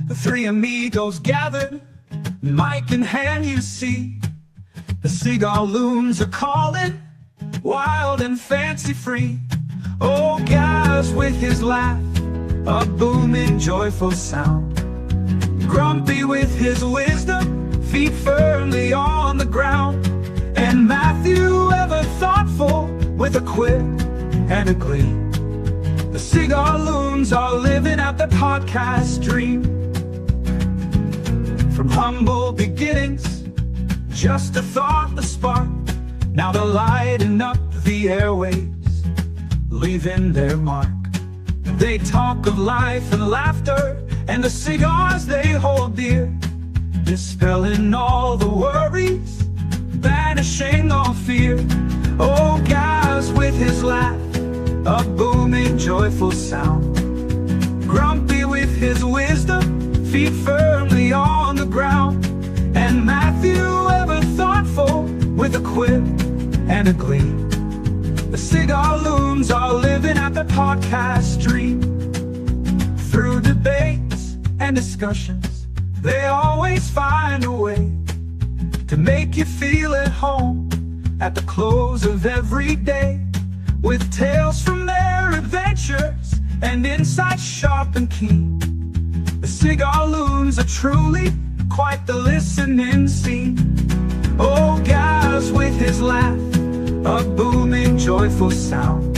The three amigos gathered, mic in hand, you see. The Cigar Loons are calling, wild and fancy free. Oh, guys with his laugh, a booming joyful sound. Grumpy with his wisdom, feet firmly on the ground. And Matthew, ever thoughtful, with a quip and a glee. The Cigar Loons are living out the podcast dream. From humble beginnings, just a thought, a spark. Now they're lighting up the airwaves, leaving their mark. They talk of life and laughter, and the cigars they hold dear, dispelling all the worries, banishing all fear. Oh, guys with his laugh, a booming joyful sound. Grumpy with his wisdom, feet firmly on the ground. And Matthew, ever thoughtful, with a quip and a glee. The Cigar Loons are living out the podcast dream. Through debates and discussions, they always find a way to make you feel at home at the close of every day, with tales from their adventures and insights sharp and keen. The Cigar Loons are truly quite the listening scene. Oh, guys with his laugh, a booming joyful sound.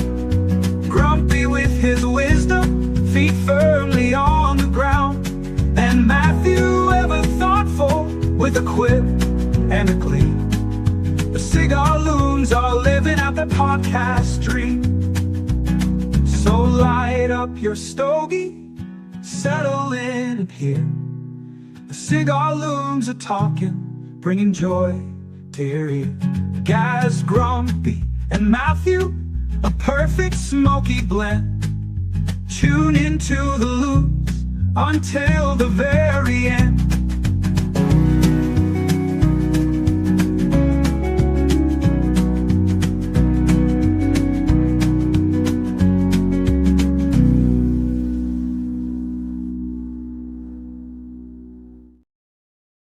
Grumpy with his wisdom, feet firmly on the ground. And Matthew, ever thoughtful, with a quip and a glee. The Cigar Loons are living out the podcast dream. So light up your stogie, settle in and hear. The Cigar Loons are talking, bringing joy to your ear. Guys Grumpy and Matthew, a perfect smoky blend. Tune into the Loons until the very end.